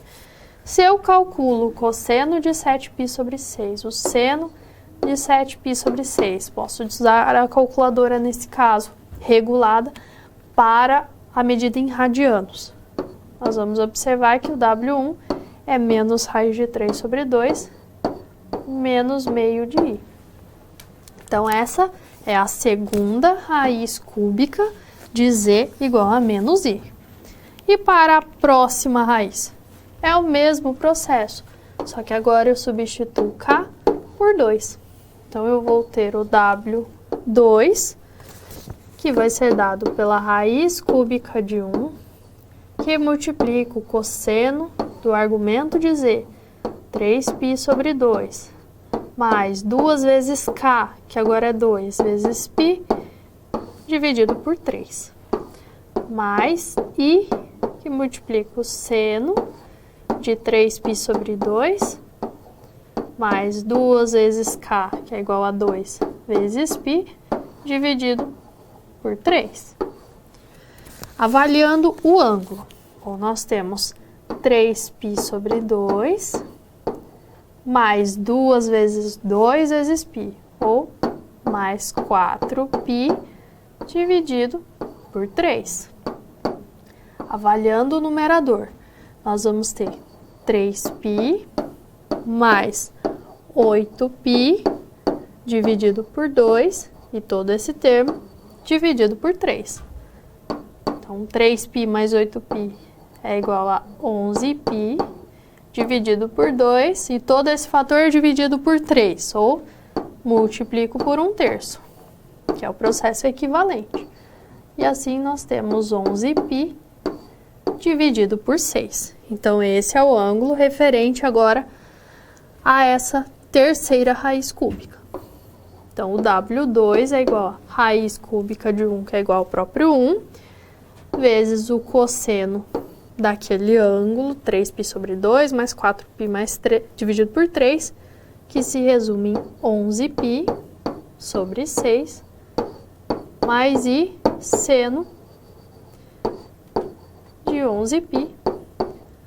Se eu calculo o cosseno de 7π sobre 6, o seno de 7π sobre 6, posso usar a calculadora, nesse caso, regulada para a medida em radianos. Nós vamos observar que o W1 é menos raiz de 3 sobre 2, menos meio de I. Então, essa é a segunda raiz cúbica de Z igual a menos I. E para a próxima raiz? É o mesmo processo, só que agora eu substituo K por 2. Então, eu vou ter o W2, que vai ser dado pela raiz cúbica de 1, que multiplica o cosseno do argumento de Z, 3π sobre 2, mais 2 vezes K, que agora é 2, vezes π, dividido por 3, mais I, que multiplica o seno de 3π sobre 2, mais 2 vezes K, que é igual a 2, vezes π, dividido por 3. Avaliando o ângulo, bom, nós temos 3π sobre 2, mais 2 vezes 2 vezes π, ou mais 4π, dividido por 3. Avaliando o numerador, nós vamos ter 3π mais 8π dividido por 2, e todo esse termo dividido por 3. Então, 3π mais 8π é igual a 11π dividido por 2 e todo esse fator dividido por 3, ou multiplico por 1/3, que é o processo equivalente. E assim nós temos 11π dividido por 6. Então, esse é o ângulo referente agora a essa terceira raiz cúbica. Então, o W2 é igual a raiz cúbica de 1, que é igual ao próprio 1, vezes o cosseno daquele ângulo, 3π sobre 2, mais 4π mais 3, dividido por 3, que se resume em 11π sobre 6, mais I seno de 11π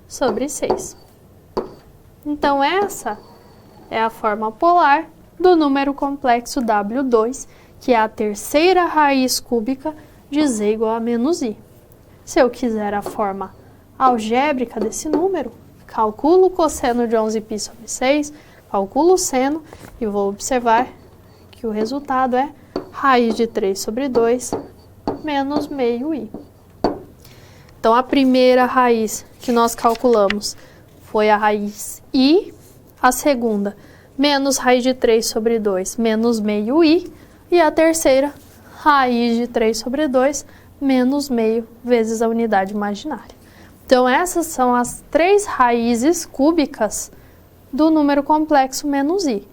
sobre 6. Então, essa é a forma polar do número complexo W2, que é a terceira raiz cúbica de z igual a menos i. Se eu quiser a forma algébrica desse número, calculo o cosseno de 11π sobre 6, calculo o seno e vou observar que o resultado é raiz de 3 sobre 2 menos meio i. Então, a primeira raiz que nós calculamos foi a raiz i, a segunda, menos raiz de 3 sobre 2, menos meio i, e a terceira, raiz de 3 sobre 2, menos meio, vezes a unidade imaginária. Então, essas são as três raízes cúbicas do número complexo menos i.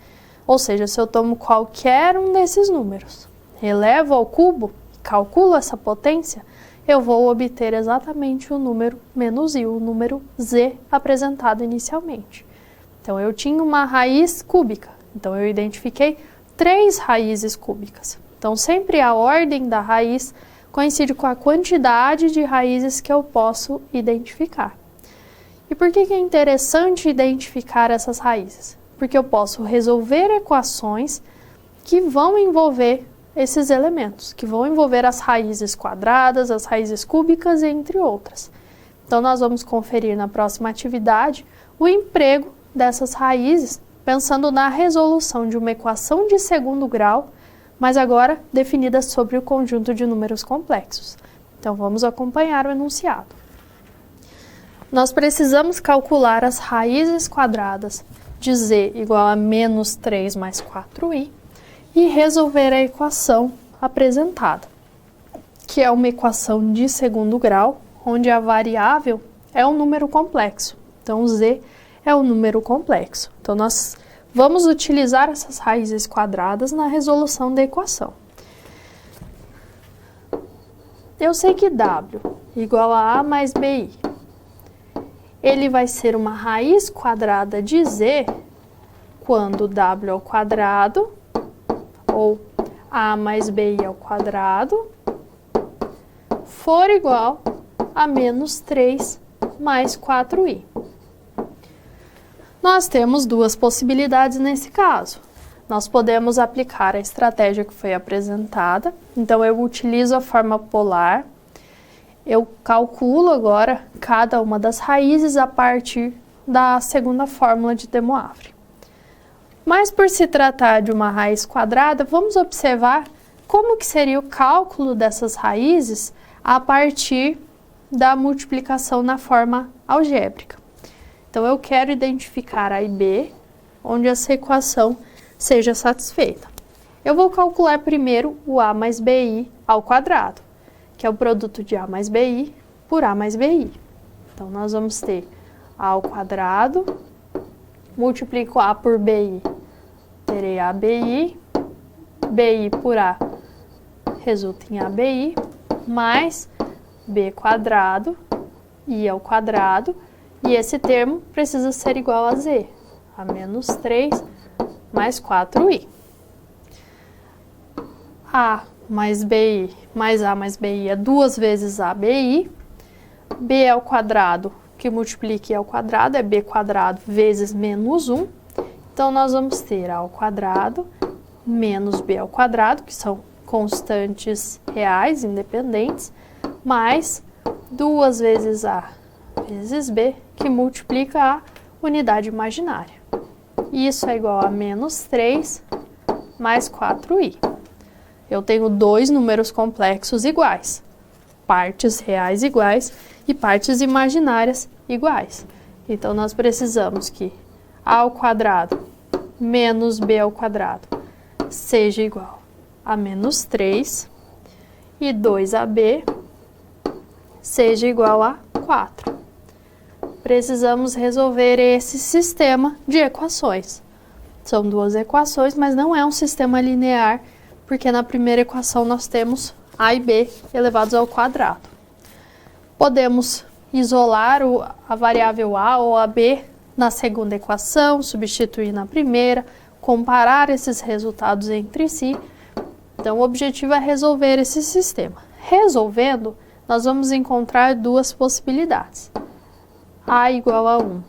Ou seja, se eu tomo qualquer um desses números, elevo ao cubo, calculo essa potência, eu vou obter exatamente o número menos i, o número z apresentado inicialmente. Então, eu tinha uma raiz cúbica, então eu identifiquei três raízes cúbicas. Então, sempre a ordem da raiz coincide com a quantidade de raízes que eu posso identificar. E por que é interessante identificar essas raízes? Porque eu posso resolver equações que vão envolver esses elementos, que vão envolver as raízes quadradas, as raízes cúbicas, entre outras. Então, nós vamos conferir na próxima atividade o emprego dessas raízes, pensando na resolução de uma equação de segundo grau, mas agora definida sobre o conjunto de números complexos. Então, vamos acompanhar o enunciado. Nós precisamos calcular as raízes quadradas de z igual a menos 3 mais 4i e resolver a equação apresentada, que é uma equação de segundo grau, onde a variável é um número complexo. Então, z é um número complexo. Então, nós vamos utilizar essas raízes quadradas na resolução da equação. Eu sei que w igual a a mais bi. Ele vai ser uma raiz quadrada de z quando w ao quadrado, ou a mais bi ao quadrado, for igual a menos 3 mais 4i. Nós temos duas possibilidades nesse caso. Nós podemos aplicar a estratégia que foi apresentada. Então, eu utilizo a forma polar. Eu calculo agora cada uma das raízes a partir da segunda fórmula de De Moivre. Mas, por se tratar de uma raiz quadrada, vamos observar como que seria o cálculo dessas raízes a partir da multiplicação na forma algébrica. Então, eu quero identificar a e b, onde essa equação seja satisfeita. Eu vou calcular primeiro o a mais bi ao quadrado, que é o produto de a mais bi por a mais bi. Então, nós vamos ter a ao quadrado, multiplico a por bi, terei abi, bi por a resulta em abi, mais b quadrado, i ao quadrado, e esse termo precisa ser igual a z, a menos 3 mais 4i. A mais bi mais a mais bi é 2 vezes a bi. B ao quadrado, que multiplica i ao quadrado, é b quadrado vezes menos 1. Então, nós vamos ter a ao quadrado menos b ao quadrado, que são constantes reais, independentes, mais 2 vezes a vezes b, que multiplica a unidade imaginária. Isso é igual a menos 3 mais 4i. Eu tenho dois números complexos iguais, partes reais iguais e partes imaginárias iguais. Então, nós precisamos que a ao quadrado menos b ao quadrado seja igual a menos 3 e 2ab seja igual a 4. Precisamos resolver esse sistema de equações. São duas equações, mas não é um sistema linear, porque na primeira equação nós temos a e b elevados ao quadrado. Podemos isolar a variável a ou a b na segunda equação, substituir na primeira, comparar esses resultados entre si. Então, o objetivo é resolver esse sistema. Resolvendo, nós vamos encontrar duas possibilidades. A igual a 1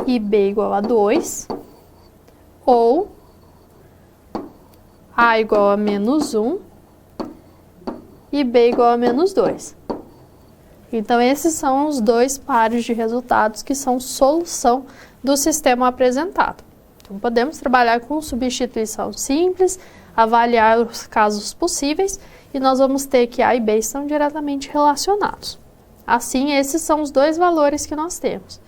e b igual a 2, ou a igual a menos 1 e b igual a menos 2. Então, esses são os dois pares de resultados que são solução do sistema apresentado. Então, podemos trabalhar com substituição simples, avaliar os casos possíveis, e nós vamos ter que a e b estão diretamente relacionados. Assim, esses são os dois valores que nós temos.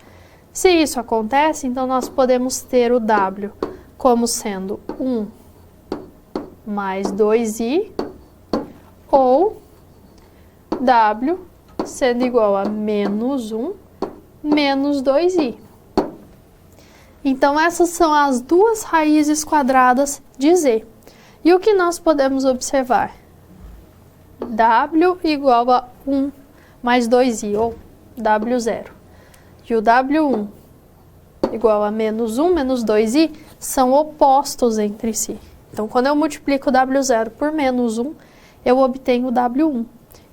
Se isso acontece, então nós podemos ter o w como sendo 1 mais 2i, ou w sendo igual a menos 1 menos 2i. Então, essas são as duas raízes quadradas de z. E o que nós podemos observar? W igual a 1 mais 2i, ou W0. E o W1 igual a menos 1 menos 2i são opostos entre si. Então, quando eu multiplico o W0 por menos 1, eu obtenho o W1.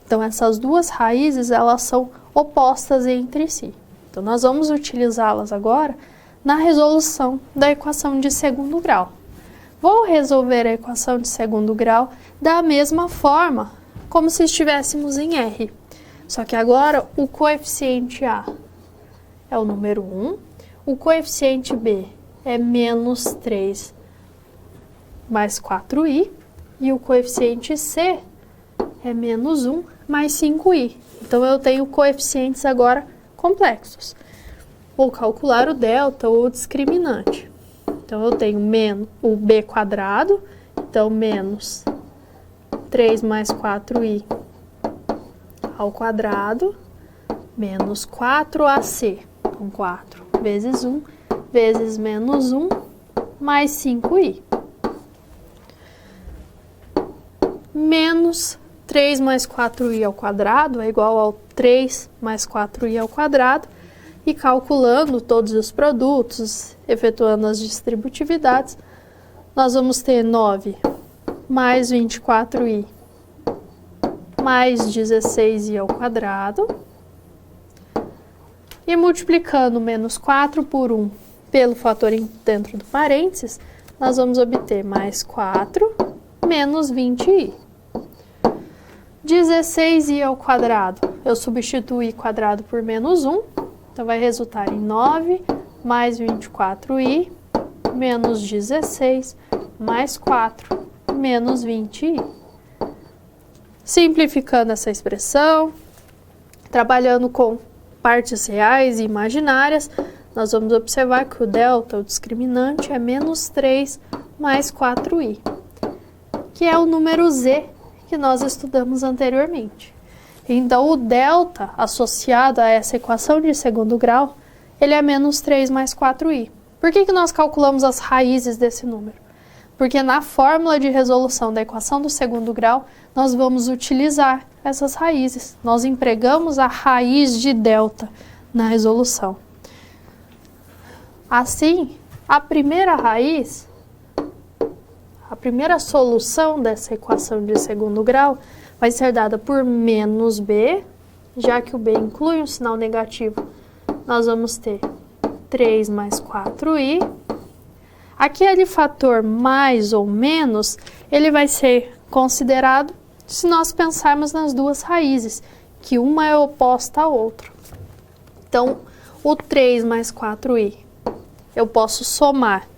Então, essas duas raízes, elas são opostas entre si. Então, nós vamos utilizá-las agora na resolução da equação de segundo grau. Vou resolver a equação de segundo grau da mesma forma como se estivéssemos em R. Só que agora o coeficiente A é o número 1, o coeficiente B é menos 3 mais 4i, e o coeficiente C é menos 1 mais 5i. Então, eu tenho coeficientes agora complexos. Vou calcular o delta ou o discriminante. Então, eu tenho o b quadrado, então menos 3 mais 4i ao quadrado, menos 4ac, então 4 vezes 1, vezes menos 1, mais 5i. Menos 3 mais 4i ao quadrado é igual ao 3 mais 4i ao quadrado, e calculando todos os produtos, efetuando as distributividades, nós vamos ter 9 mais 24i mais 16i ao quadrado, e multiplicando menos 4 por 1 pelo fator dentro do parênteses, nós vamos obter mais 4 menos 20i. 16i ao quadrado, eu substituo i quadrado por menos 1, então vai resultar em 9 mais 24i menos 16 mais 4 menos 20i. Simplificando essa expressão, trabalhando com partes reais e imaginárias, nós vamos observar que o delta, o discriminante, é menos 3 mais 4i, que é o número z que nós estudamos anteriormente. Então, o delta associado a essa equação de segundo grau, ele é menos 3 mais 4i. Por que nós calculamos as raízes desse número? Porque na fórmula de resolução da equação do segundo grau, nós vamos utilizar essas raízes. Nós empregamos a raiz de delta na resolução. Assim, a primeira raiz, a primeira solução dessa equação de segundo grau vai ser dada por menos b, já que o b inclui um sinal negativo, nós vamos ter 3 mais 4i. Aquele fator mais ou menos, ele vai ser considerado se nós pensarmos nas duas raízes, que uma é oposta à outra. Então, o 3 mais 4i, eu posso somar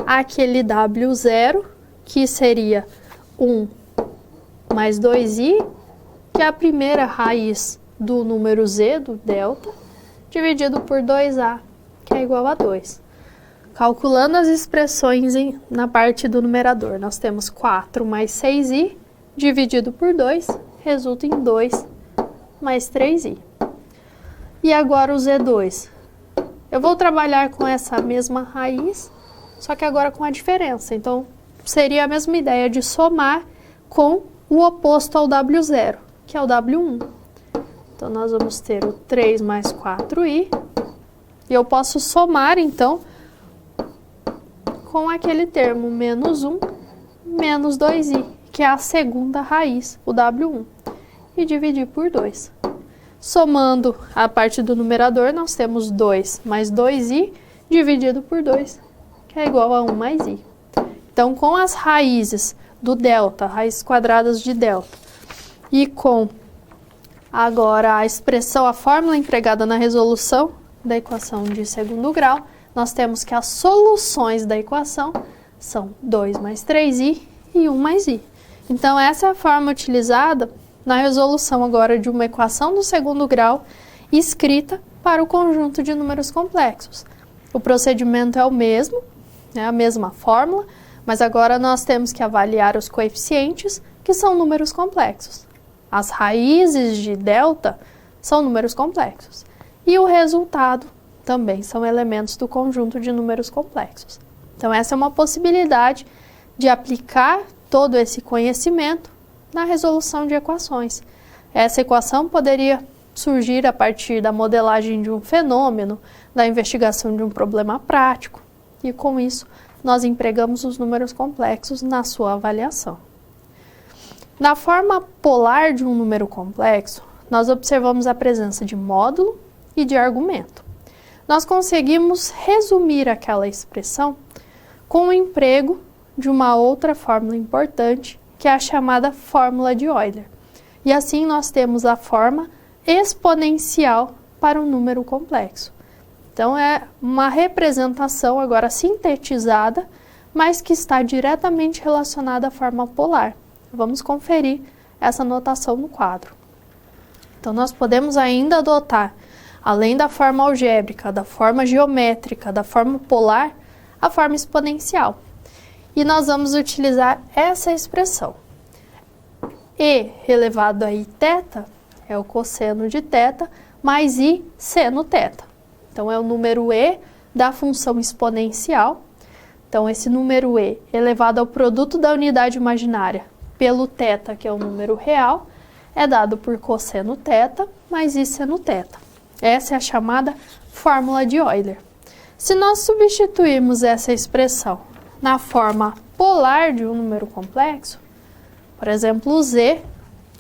aquele W0, que seria 1 mais 2i, que é a primeira raiz do número z, do delta, dividido por 2a, que é igual a 2. Calculando as expressões na parte do numerador, nós temos 4 mais 6i, dividido por 2, resulta em 2 mais 3i. E agora o Z2. Eu vou trabalhar com essa mesma raiz, só que agora com a diferença. Então, seria a mesma ideia de somar com o oposto ao W0, que é o W1. Então, nós vamos ter o 3 mais 4i, e eu posso somar, então, com aquele termo menos 1 menos 2i, que é a segunda raiz, o W1, e dividir por 2. Somando a parte do numerador, nós temos 2 mais 2i dividido por 2, que é igual a 1 mais i. Então, com as raízes do delta, raízes quadradas de delta, e com agora a expressão, a fórmula empregada na resolução da equação de segundo grau, nós temos que as soluções da equação são 2 mais 3i e 1 mais i. Então, essa é a forma utilizada na resolução agora de uma equação do segundo grau escrita para o conjunto de números complexos. O procedimento é o mesmo, é a mesma fórmula, mas agora nós temos que avaliar os coeficientes, que são números complexos. As raízes de delta são números complexos. E o resultado também são elementos do conjunto de números complexos. Então, essa é uma possibilidade de aplicar todo esse conhecimento na resolução de equações. Essa equação poderia surgir a partir da modelagem de um fenômeno, da investigação de um problema prático, e com isso nós empregamos os números complexos na sua avaliação. Na forma polar de um número complexo, nós observamos a presença de módulo e de argumento. Nós conseguimos resumir aquela expressão com o emprego de uma outra fórmula importante, que é a chamada fórmula de Euler. E assim nós temos a forma exponencial para um número complexo. Então, é uma representação agora sintetizada, mas que está diretamente relacionada à forma polar. Vamos conferir essa notação no quadro. Então, nós podemos ainda adotar, além da forma algébrica, da forma geométrica, da forma polar, a forma exponencial. E nós vamos utilizar essa expressão. E elevado a i θ é o cosseno de θ, mais i seno θ. Então, é o número e da função exponencial. Então, esse número e elevado ao produto da unidade imaginária pelo θ, que é o número real, é dado por cosseno θ mais i seno θ. Essa é a chamada fórmula de Euler. Se nós substituirmos essa expressão na forma polar de um número complexo, por exemplo, o z,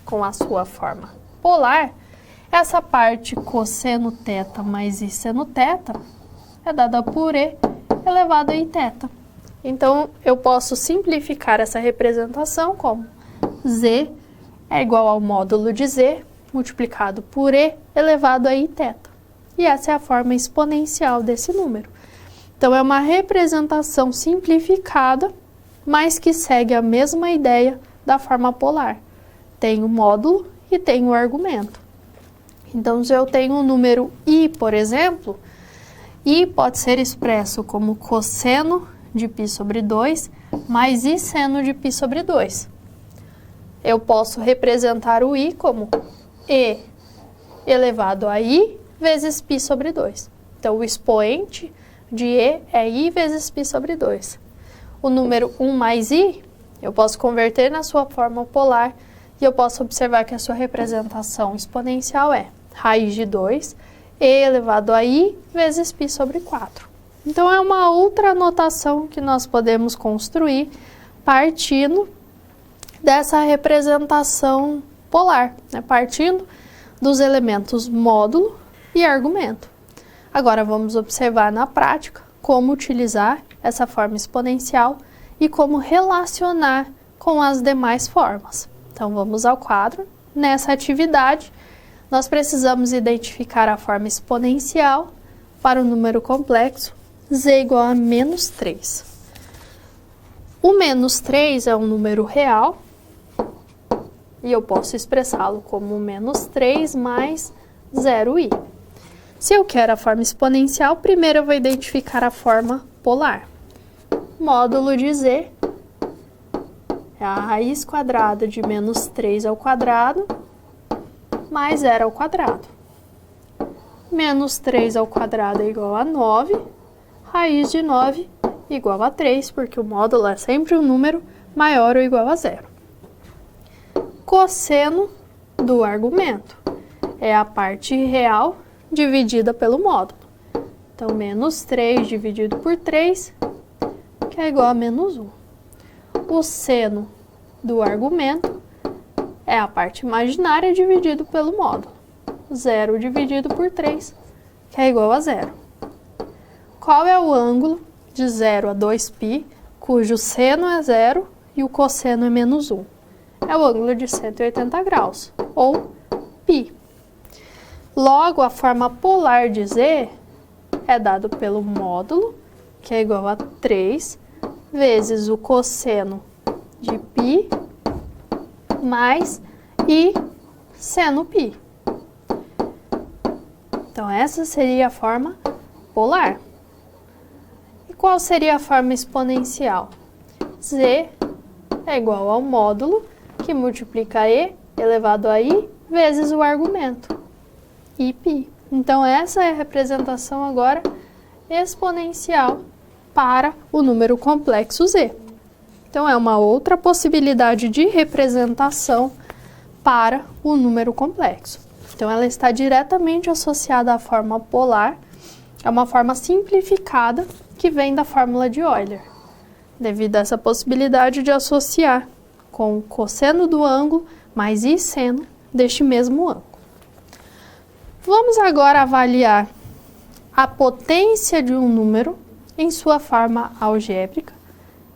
com a sua forma polar, essa parte cosseno θ mais i seno θ é dada por e elevado a i θ. Então, eu posso simplificar essa representação como z é igual ao módulo de z multiplicado por e elevado a i θ. E essa é a forma exponencial desse número. Então, é uma representação simplificada, mas que segue a mesma ideia da forma polar. Tem o módulo e tem o argumento. Então, se eu tenho o número i, por exemplo, i pode ser expresso como cosseno de π sobre 2 mais i seno de π sobre 2. Eu posso representar o i como e elevado a i vezes π sobre 2. Então, o expoente de e é i vezes π sobre 2. O número 1 mais i, eu posso converter na sua forma polar e eu posso observar que a sua representação exponencial é raiz de 2, e elevado a i vezes π sobre 4. Então, é uma outra notação que nós podemos construir partindo dessa representação polar, né? Partindo dos elementos módulo e argumento. Agora, vamos observar na prática como utilizar essa forma exponencial e como relacionar com as demais formas. Então, vamos ao quadro. Nessa atividade, nós precisamos identificar a forma exponencial para o número complexo z igual a menos 3. O menos 3 é um número real e eu posso expressá-lo como menos 3 mais 0i. Se eu quero a forma exponencial, primeiro eu vou identificar a forma polar. Módulo de z é a raiz quadrada de menos 3 ao quadrado mais 0 ao quadrado. Menos 3 ao quadrado é igual a 9, raiz de 9 igual a 3, porque o módulo é sempre um número maior ou igual a 0. Cosseno do argumento é a parte real dividida pelo módulo. Então, menos 3 dividido por 3, que é igual a menos 1. O seno do argumento é a parte imaginária dividido pelo módulo. 0 dividido por 3, que é igual a 0. Qual é o ângulo de 0 a 2π, cujo seno é 0 e o cosseno é menos 1? É o ângulo de 180 graus, ou π. Logo, a forma polar de z é dado pelo módulo, que é igual a 3, vezes o cosseno de π mais i seno π. Então, essa seria a forma polar. E qual seria a forma exponencial? Z é igual ao módulo, que multiplica e elevado a i, vezes o argumento, iπ. Então, essa é a representação agora exponencial para o número complexo z. Então, é uma outra possibilidade de representação para o número complexo. Então, ela está diretamente associada à forma polar, é uma forma simplificada que vem da fórmula de Euler, devido a essa possibilidade de associar com o cosseno do ângulo mais i seno deste mesmo ângulo. Vamos agora avaliar a potência de um número em sua forma algébrica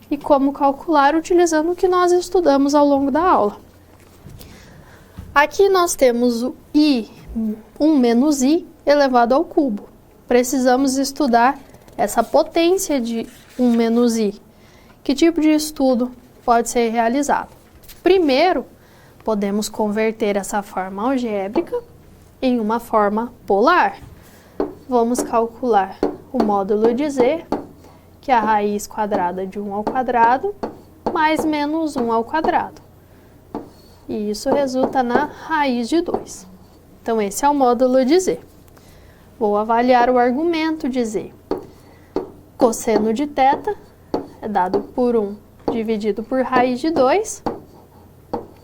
e como calcular utilizando o que nós estudamos ao longo da aula. Aqui nós temos o i, 1 menos i elevado ao cubo. Precisamos estudar essa potência de 1 menos i. Que tipo de estudo pode ser realizado? Primeiro, podemos converter essa forma algébrica em uma forma polar. Vamos calcular o módulo de z, que é a raiz quadrada de 1 ao quadrado, mais menos 1 ao quadrado. E isso resulta na raiz de 2. Então, esse é o módulo de z. Vou avaliar o argumento de z. Cosseno de θ é dado por 1 dividido por raiz de 2,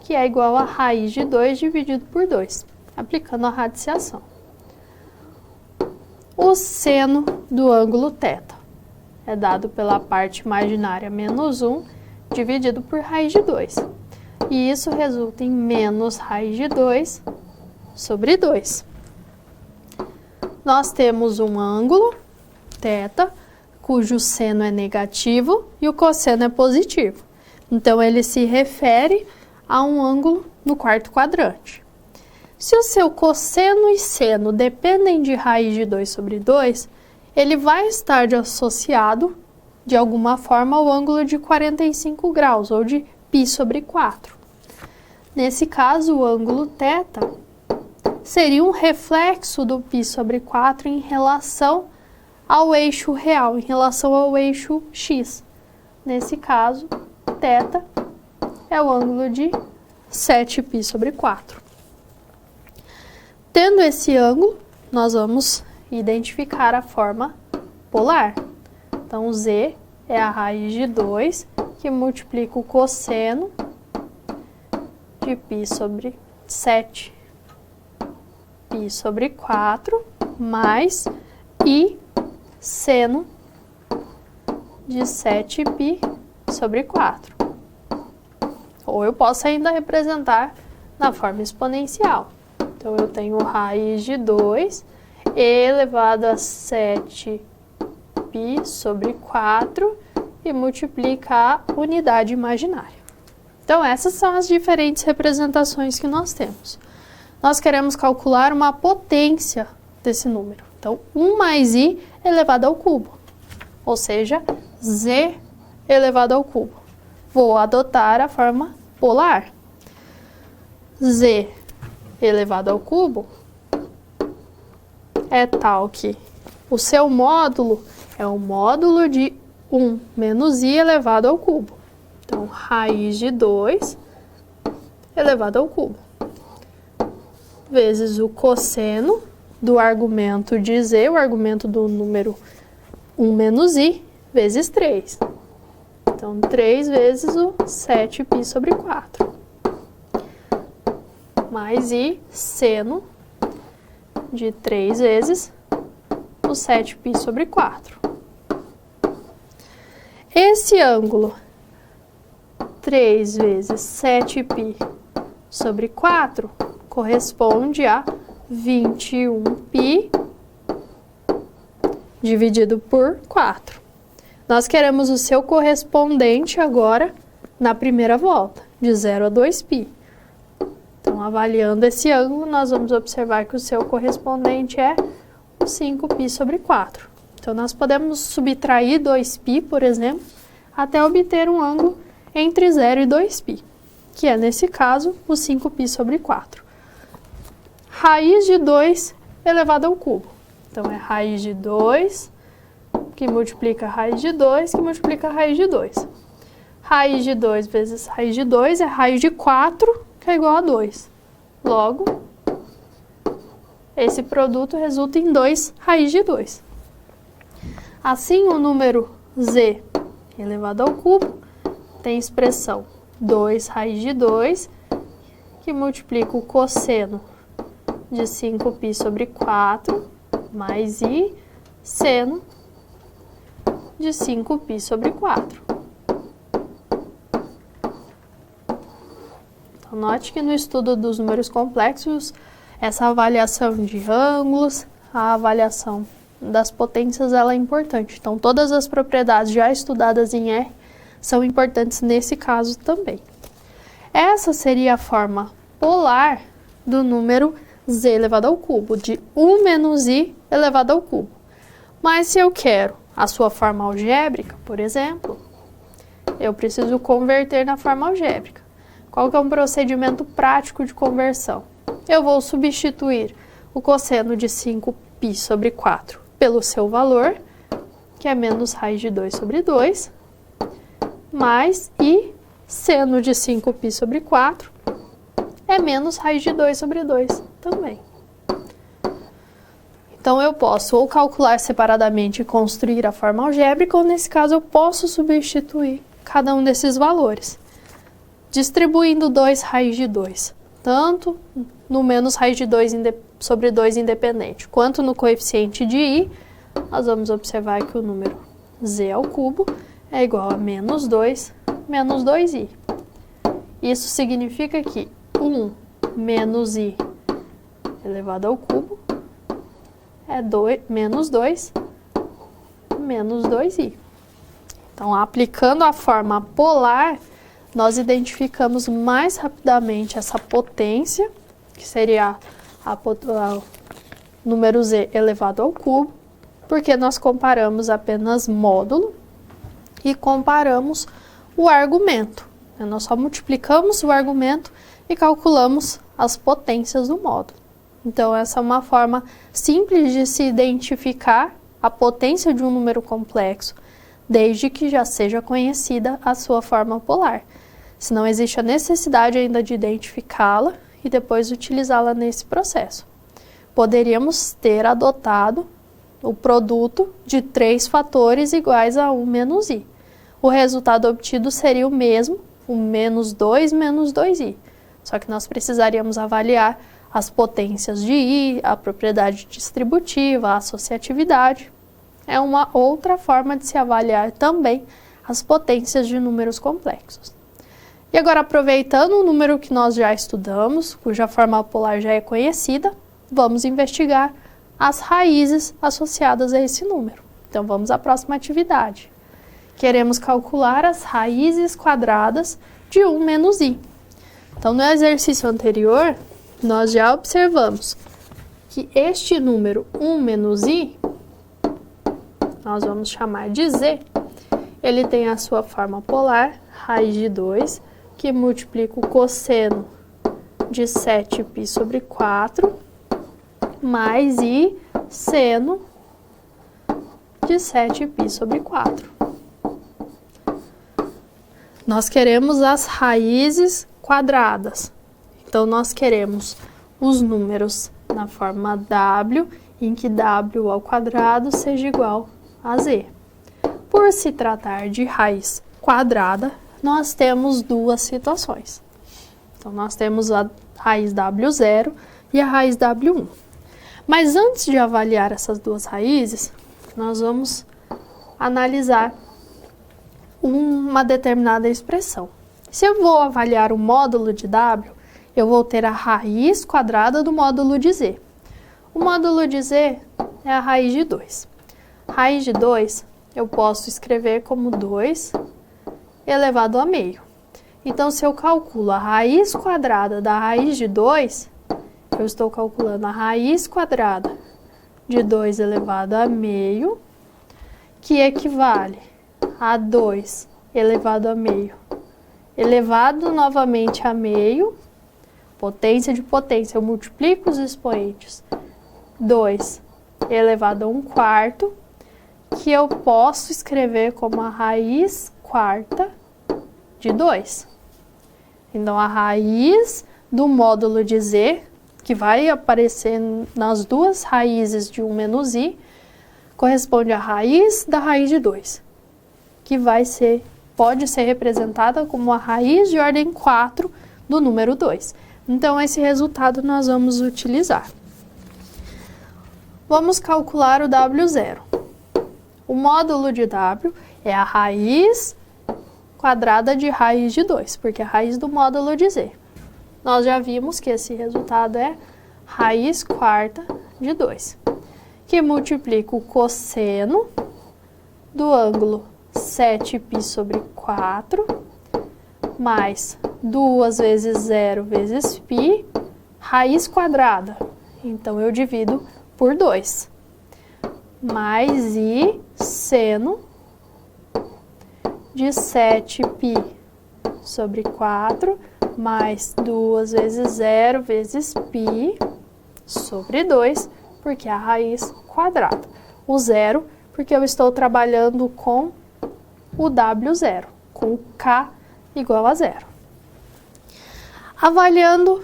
que é igual a raiz de 2 dividido por 2, aplicando a radiciação. O seno do ângulo θ é dado pela parte imaginária menos 1 dividido por raiz de 2. E isso resulta em menos raiz de 2 sobre 2. Nós temos um ângulo, θ, cujo seno é negativo e o cosseno é positivo. Então, ele se refere a um ângulo no quarto quadrante. Se o seu cosseno e seno dependem de raiz de 2 sobre 2, ele vai estar associado, de alguma forma, ao ângulo de 45 graus, ou de π sobre 4. Nesse caso, o ângulo θ seria um reflexo do π sobre 4 em relação ao eixo real, em relação ao eixo x. Nesse caso, θ é o ângulo de 7π sobre 4. Tendo esse ângulo, nós vamos identificar a forma polar. Então, z é a raiz de 2, que multiplica o cosseno de π sobre 7π sobre 4, mais i seno de 7π sobre 4. Ou eu posso ainda representar na forma exponencial. Então, eu tenho raiz de 2 elevado a 7π sobre 4 e multiplica a unidade imaginária. Então, essas são as diferentes representações que nós temos. Nós queremos calcular uma potência desse número. Então, 1 mais i elevado ao cubo, ou seja, z elevado ao cubo. Vou adotar a forma polar. Z elevado ao cubo é tal que o seu módulo é o módulo de 1 menos i elevado ao cubo. Então, raiz de 2 elevado ao cubo, vezes o cosseno do argumento de z, o argumento do número 1 menos i, vezes 3. Então, 3 vezes o 7π sobre 4. Mais i seno de 3 vezes o 7π sobre 4. Esse ângulo 3 vezes 7π sobre 4 corresponde a 21π dividido por 4. Nós queremos o seu correspondente agora na primeira volta, de 0 a 2π. Então, avaliando esse ângulo, nós vamos observar que o seu correspondente é 5π sobre 4. Então, nós podemos subtrair 2π, por exemplo, até obter um ângulo entre 0 e 2π, que é, nesse caso, o 5π sobre 4. Raiz de 2 elevado ao cubo. Então, é raiz de 2, que multiplica raiz de 2, que multiplica raiz de 2. Raiz de 2 vezes raiz de 2 é raiz de 4, que é igual a 2. Logo, esse produto resulta em 2 raiz de 2. Assim, o número z elevado ao cubo tem expressão 2 raiz de 2, que multiplica o cosseno de 5π sobre 4, mais i seno de 5π sobre 4. Então, note que no estudo dos números complexos, essa avaliação de ângulos, a avaliação das potências, ela é importante. Então, todas as propriedades já estudadas em R são importantes nesse caso também. Essa seria a forma polar do número z elevado ao cubo, de 1 menos i elevado ao cubo. Mas se eu quero a sua forma algébrica, por exemplo, eu preciso converter na forma algébrica. Qual que é um procedimento prático de conversão? Eu vou substituir o cosseno de 5π sobre 4 pelo seu valor, que é menos raiz de 2 sobre 2, mais i seno de 5π sobre 4 é menos raiz de 2 sobre 2 também. Então, eu posso ou calcular separadamente e construir a forma algébrica, ou nesse caso eu posso substituir cada um desses valores, distribuindo 2 raiz de 2, tanto no menos raiz de 2 sobre 2 independente, quanto no coeficiente de i. Nós vamos observar que o número z ao cubo é igual a menos 2i. Isso significa que 1 menos i elevado ao cubo é menos 2 menos 2i. Então, aplicando a forma polar, nós identificamos mais rapidamente essa potência, que seria o número z elevado ao cubo, porque nós comparamos apenas módulo e comparamos o argumento. Nós só multiplicamos o argumento e calculamos as potências do módulo. Então, essa é uma forma simples de se identificar a potência de um número complexo, desde que já seja conhecida a sua forma polar. Se não existe a necessidade ainda de identificá-la e depois utilizá-la nesse processo. Poderíamos ter adotado o produto de 3 fatores iguais a 1 menos i. O resultado obtido seria o mesmo, o menos 2 menos 2i. Só que nós precisaríamos avaliar as potências de i, a propriedade distributiva, a associatividade. É uma outra forma de se avaliar também as potências de números complexos. E agora, aproveitando o número que nós já estudamos, cuja forma polar já é conhecida, vamos investigar as raízes associadas a esse número. Então, vamos à próxima atividade. Queremos calcular as raízes quadradas de 1 menos i. Então, no exercício anterior, nós já observamos que este número 1 menos i, nós vamos chamar de z, ele tem a sua forma polar, raiz de 2, que multiplica o cosseno de 7π sobre 4, mais i seno de 7π sobre 4. Nós queremos as raízes quadradas. Então, nós queremos os números na forma w, em que w ao quadrado seja igual a z. Por se tratar de raiz quadrada, nós temos duas situações. Então, nós temos a raiz w0 e a raiz w1. Mas antes de avaliar essas duas raízes, nós vamos analisar uma determinada expressão. Se eu vou avaliar o módulo de w, eu vou ter a raiz quadrada do módulo de z. O módulo de z é a raiz de 2. Raiz de 2 eu posso escrever como 2 elevado a meio. Então, se eu calculo a raiz quadrada da raiz de 2, eu estou calculando a raiz quadrada de 2 elevado a meio, que equivale a 2 elevado a meio, elevado novamente a meio, potência de potência, eu multiplico os expoentes, 2 elevado a 1/4, que eu posso escrever como a raiz quarta de 2. Então, a raiz do módulo de z, que vai aparecer nas duas raízes de 1 menos i, corresponde à raiz da raiz de 2, que pode ser representada como a raiz de ordem 4 do número 2. Então, esse resultado nós vamos utilizar. Vamos calcular o w0. O módulo de w é a raiz quadrada de raiz de 2, porque é a raiz do módulo de z. Nós já vimos que esse resultado é raiz quarta de 2, que multiplica o cosseno do ângulo 7π sobre 4, mais 2 vezes 0 vezes π, raiz quadrada. Então, eu divido por 2. Mais i seno de 7π sobre 4, mais 2 vezes 0 vezes π sobre 2, porque é a raiz quadrada. O 0, porque eu estou trabalhando com o w0, com o k igual a 0. Avaliando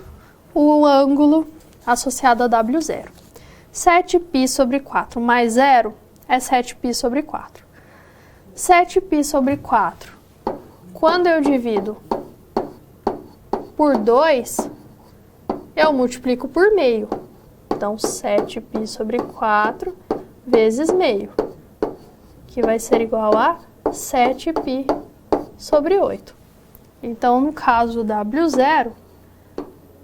o ângulo associado a w0. 7π sobre 4 mais 0 é 7π sobre 4. 7π sobre 4, quando eu divido por 2, eu multiplico por meio. Então, 7π sobre 4 vezes meio, que vai ser igual a 7π sobre 8. Então, no caso w0,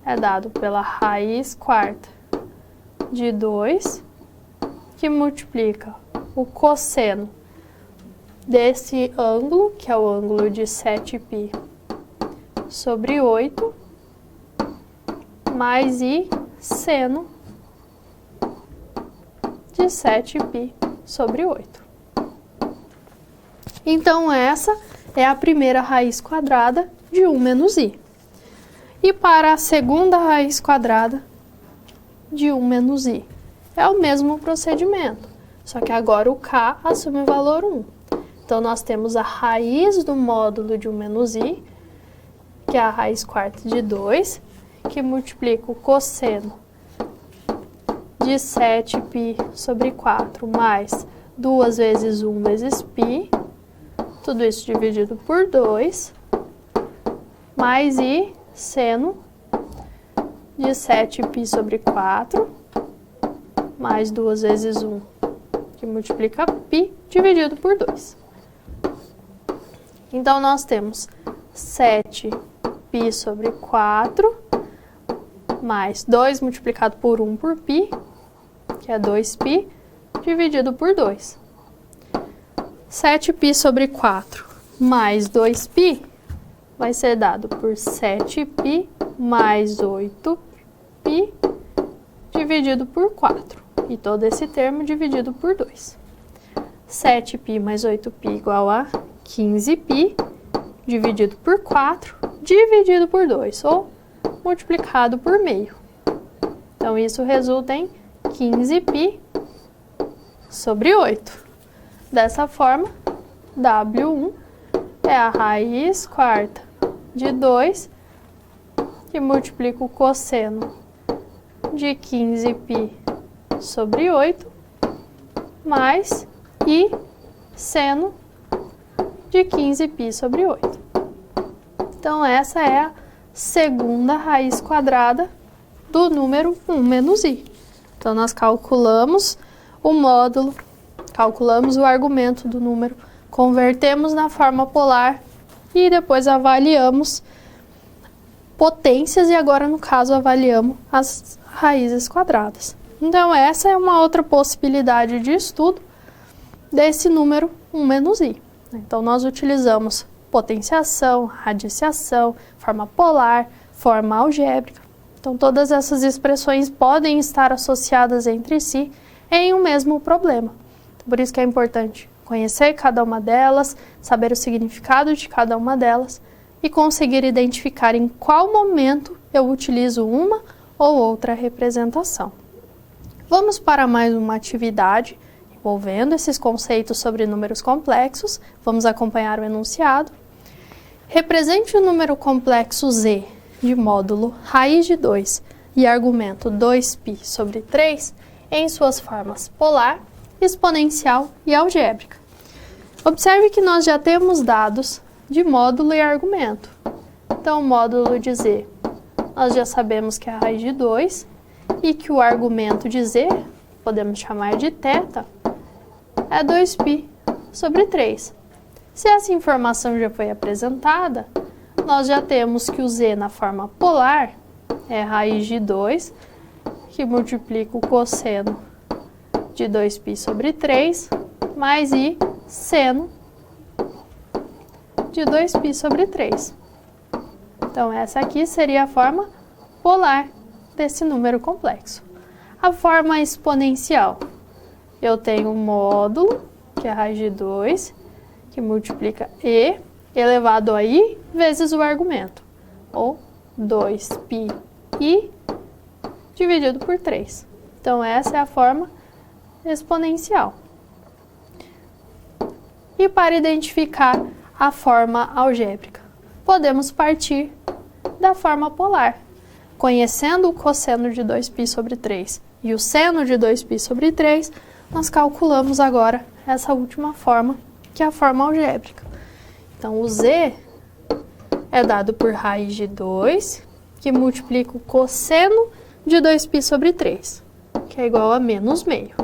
é dado pela raiz quarta de 2, que multiplica o cosseno desse ângulo, que é o ângulo de 7π sobre 8, mais i seno de 7π sobre 8. Então, essa é a primeira raiz quadrada de 1 menos i. E para a segunda raiz quadrada de 1 menos i, é o mesmo procedimento, só que agora o k assume o valor 1. Então, nós temos a raiz do módulo de 1 menos i, que é a raiz quarta de 2, que multiplica o cosseno de 7π sobre 4 mais 2 vezes 1 vezes π, tudo isso dividido por 2, mais i seno de 7π sobre 4, mais 2 vezes 1, que multiplica π, dividido por 2. Então, nós temos 7π sobre 4, mais 2 multiplicado por 1 por π, que é 2π, dividido por 2. 7π sobre 4 mais 2π vai ser dado por 7π mais 8π dividido por 4. E todo esse termo dividido por 2. 7π mais 8π igual a 15π dividido por 4, dividido por 2, ou multiplicado por meio. Então, isso resulta em 15π sobre 8. Dessa forma, W1 é a raiz quarta de 2, que multiplica o cosseno de 15π sobre 8, mais I seno de 15π sobre 8. Então, essa é a segunda raiz quadrada do número 1 menos I. Então, nós calculamos o módulo, calculamos o argumento do número, convertemos na forma polar e depois avaliamos potências e agora, no caso, avaliamos as raízes quadradas. Então, essa é uma outra possibilidade de estudo desse número 1 menos I. Então, nós utilizamos potenciação, radiciação, forma polar, forma algébrica. Então, todas essas expressões podem estar associadas entre si em um mesmo problema. Por isso que é importante conhecer cada uma delas, saber o significado de cada uma delas e conseguir identificar em qual momento eu utilizo uma ou outra representação. Vamos para mais uma atividade envolvendo esses conceitos sobre números complexos. Vamos acompanhar o enunciado. Represente o número complexo z de módulo raiz de 2 e argumento 2π sobre 3 em suas formas polar, exponencial e algébrica. Observe que nós já temos dados de módulo e argumento. Então, o módulo de z, nós já sabemos que é a raiz de 2 e que o argumento de z, podemos chamar de θ, é 2π sobre 3. Se essa informação já foi apresentada, nós já temos que o z na forma polar é raiz de 2, que multiplica o cosseno de 2π sobre 3, mais I seno de 2π sobre 3. Então, essa aqui seria a forma polar desse número complexo. A forma exponencial, eu tenho um módulo, que é a raiz de 2, que multiplica E elevado a I vezes o argumento, ou 2πi dividido por 3. Então, essa é a forma exponencial. E para identificar a forma algébrica, podemos partir da forma polar. Conhecendo o cosseno de 2π sobre 3 e o seno de 2π sobre 3, nós calculamos agora essa última forma, que é a forma algébrica. Então, o z é dado por raiz de 2, que multiplica o cosseno de 2π sobre 3, que é igual a menos meio,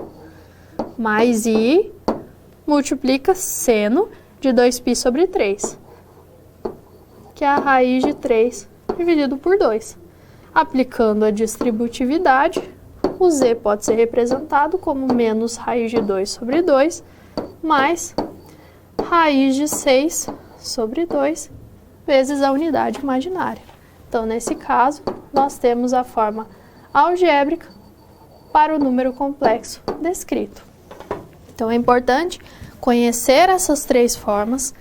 mais I multiplica seno de 2π sobre 3, que é a raiz de 3 dividido por 2. Aplicando a distributividade, o z pode ser representado como menos raiz de 2 sobre 2, mais raiz de 6 sobre 2, vezes a unidade imaginária. Então, nesse caso, nós temos a forma algébrica para o número complexo descrito. Então, é importante conhecer essas três formas,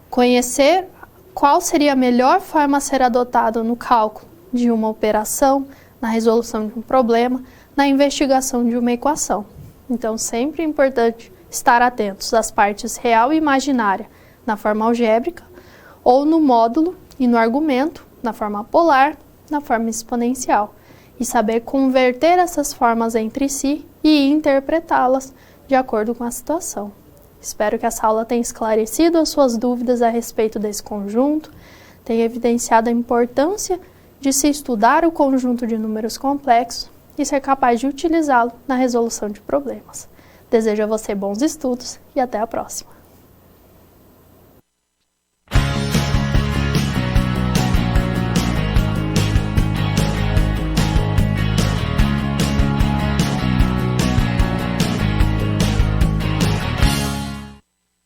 conhecer qual seria a melhor forma a ser adotada no cálculo de uma operação, na resolução de um problema, na investigação de uma equação. Então, sempre é importante estar atentos às partes real e imaginária na forma algébrica, ou no módulo e no argumento, na forma polar, na forma exponencial, e saber converter essas formas entre si e interpretá-las de acordo com a situação. Espero que essa aula tenha esclarecido as suas dúvidas a respeito desse conjunto, tenha evidenciado a importância de se estudar o conjunto de números complexos e ser capaz de utilizá-lo na resolução de problemas. Desejo a você bons estudos e até a próxima!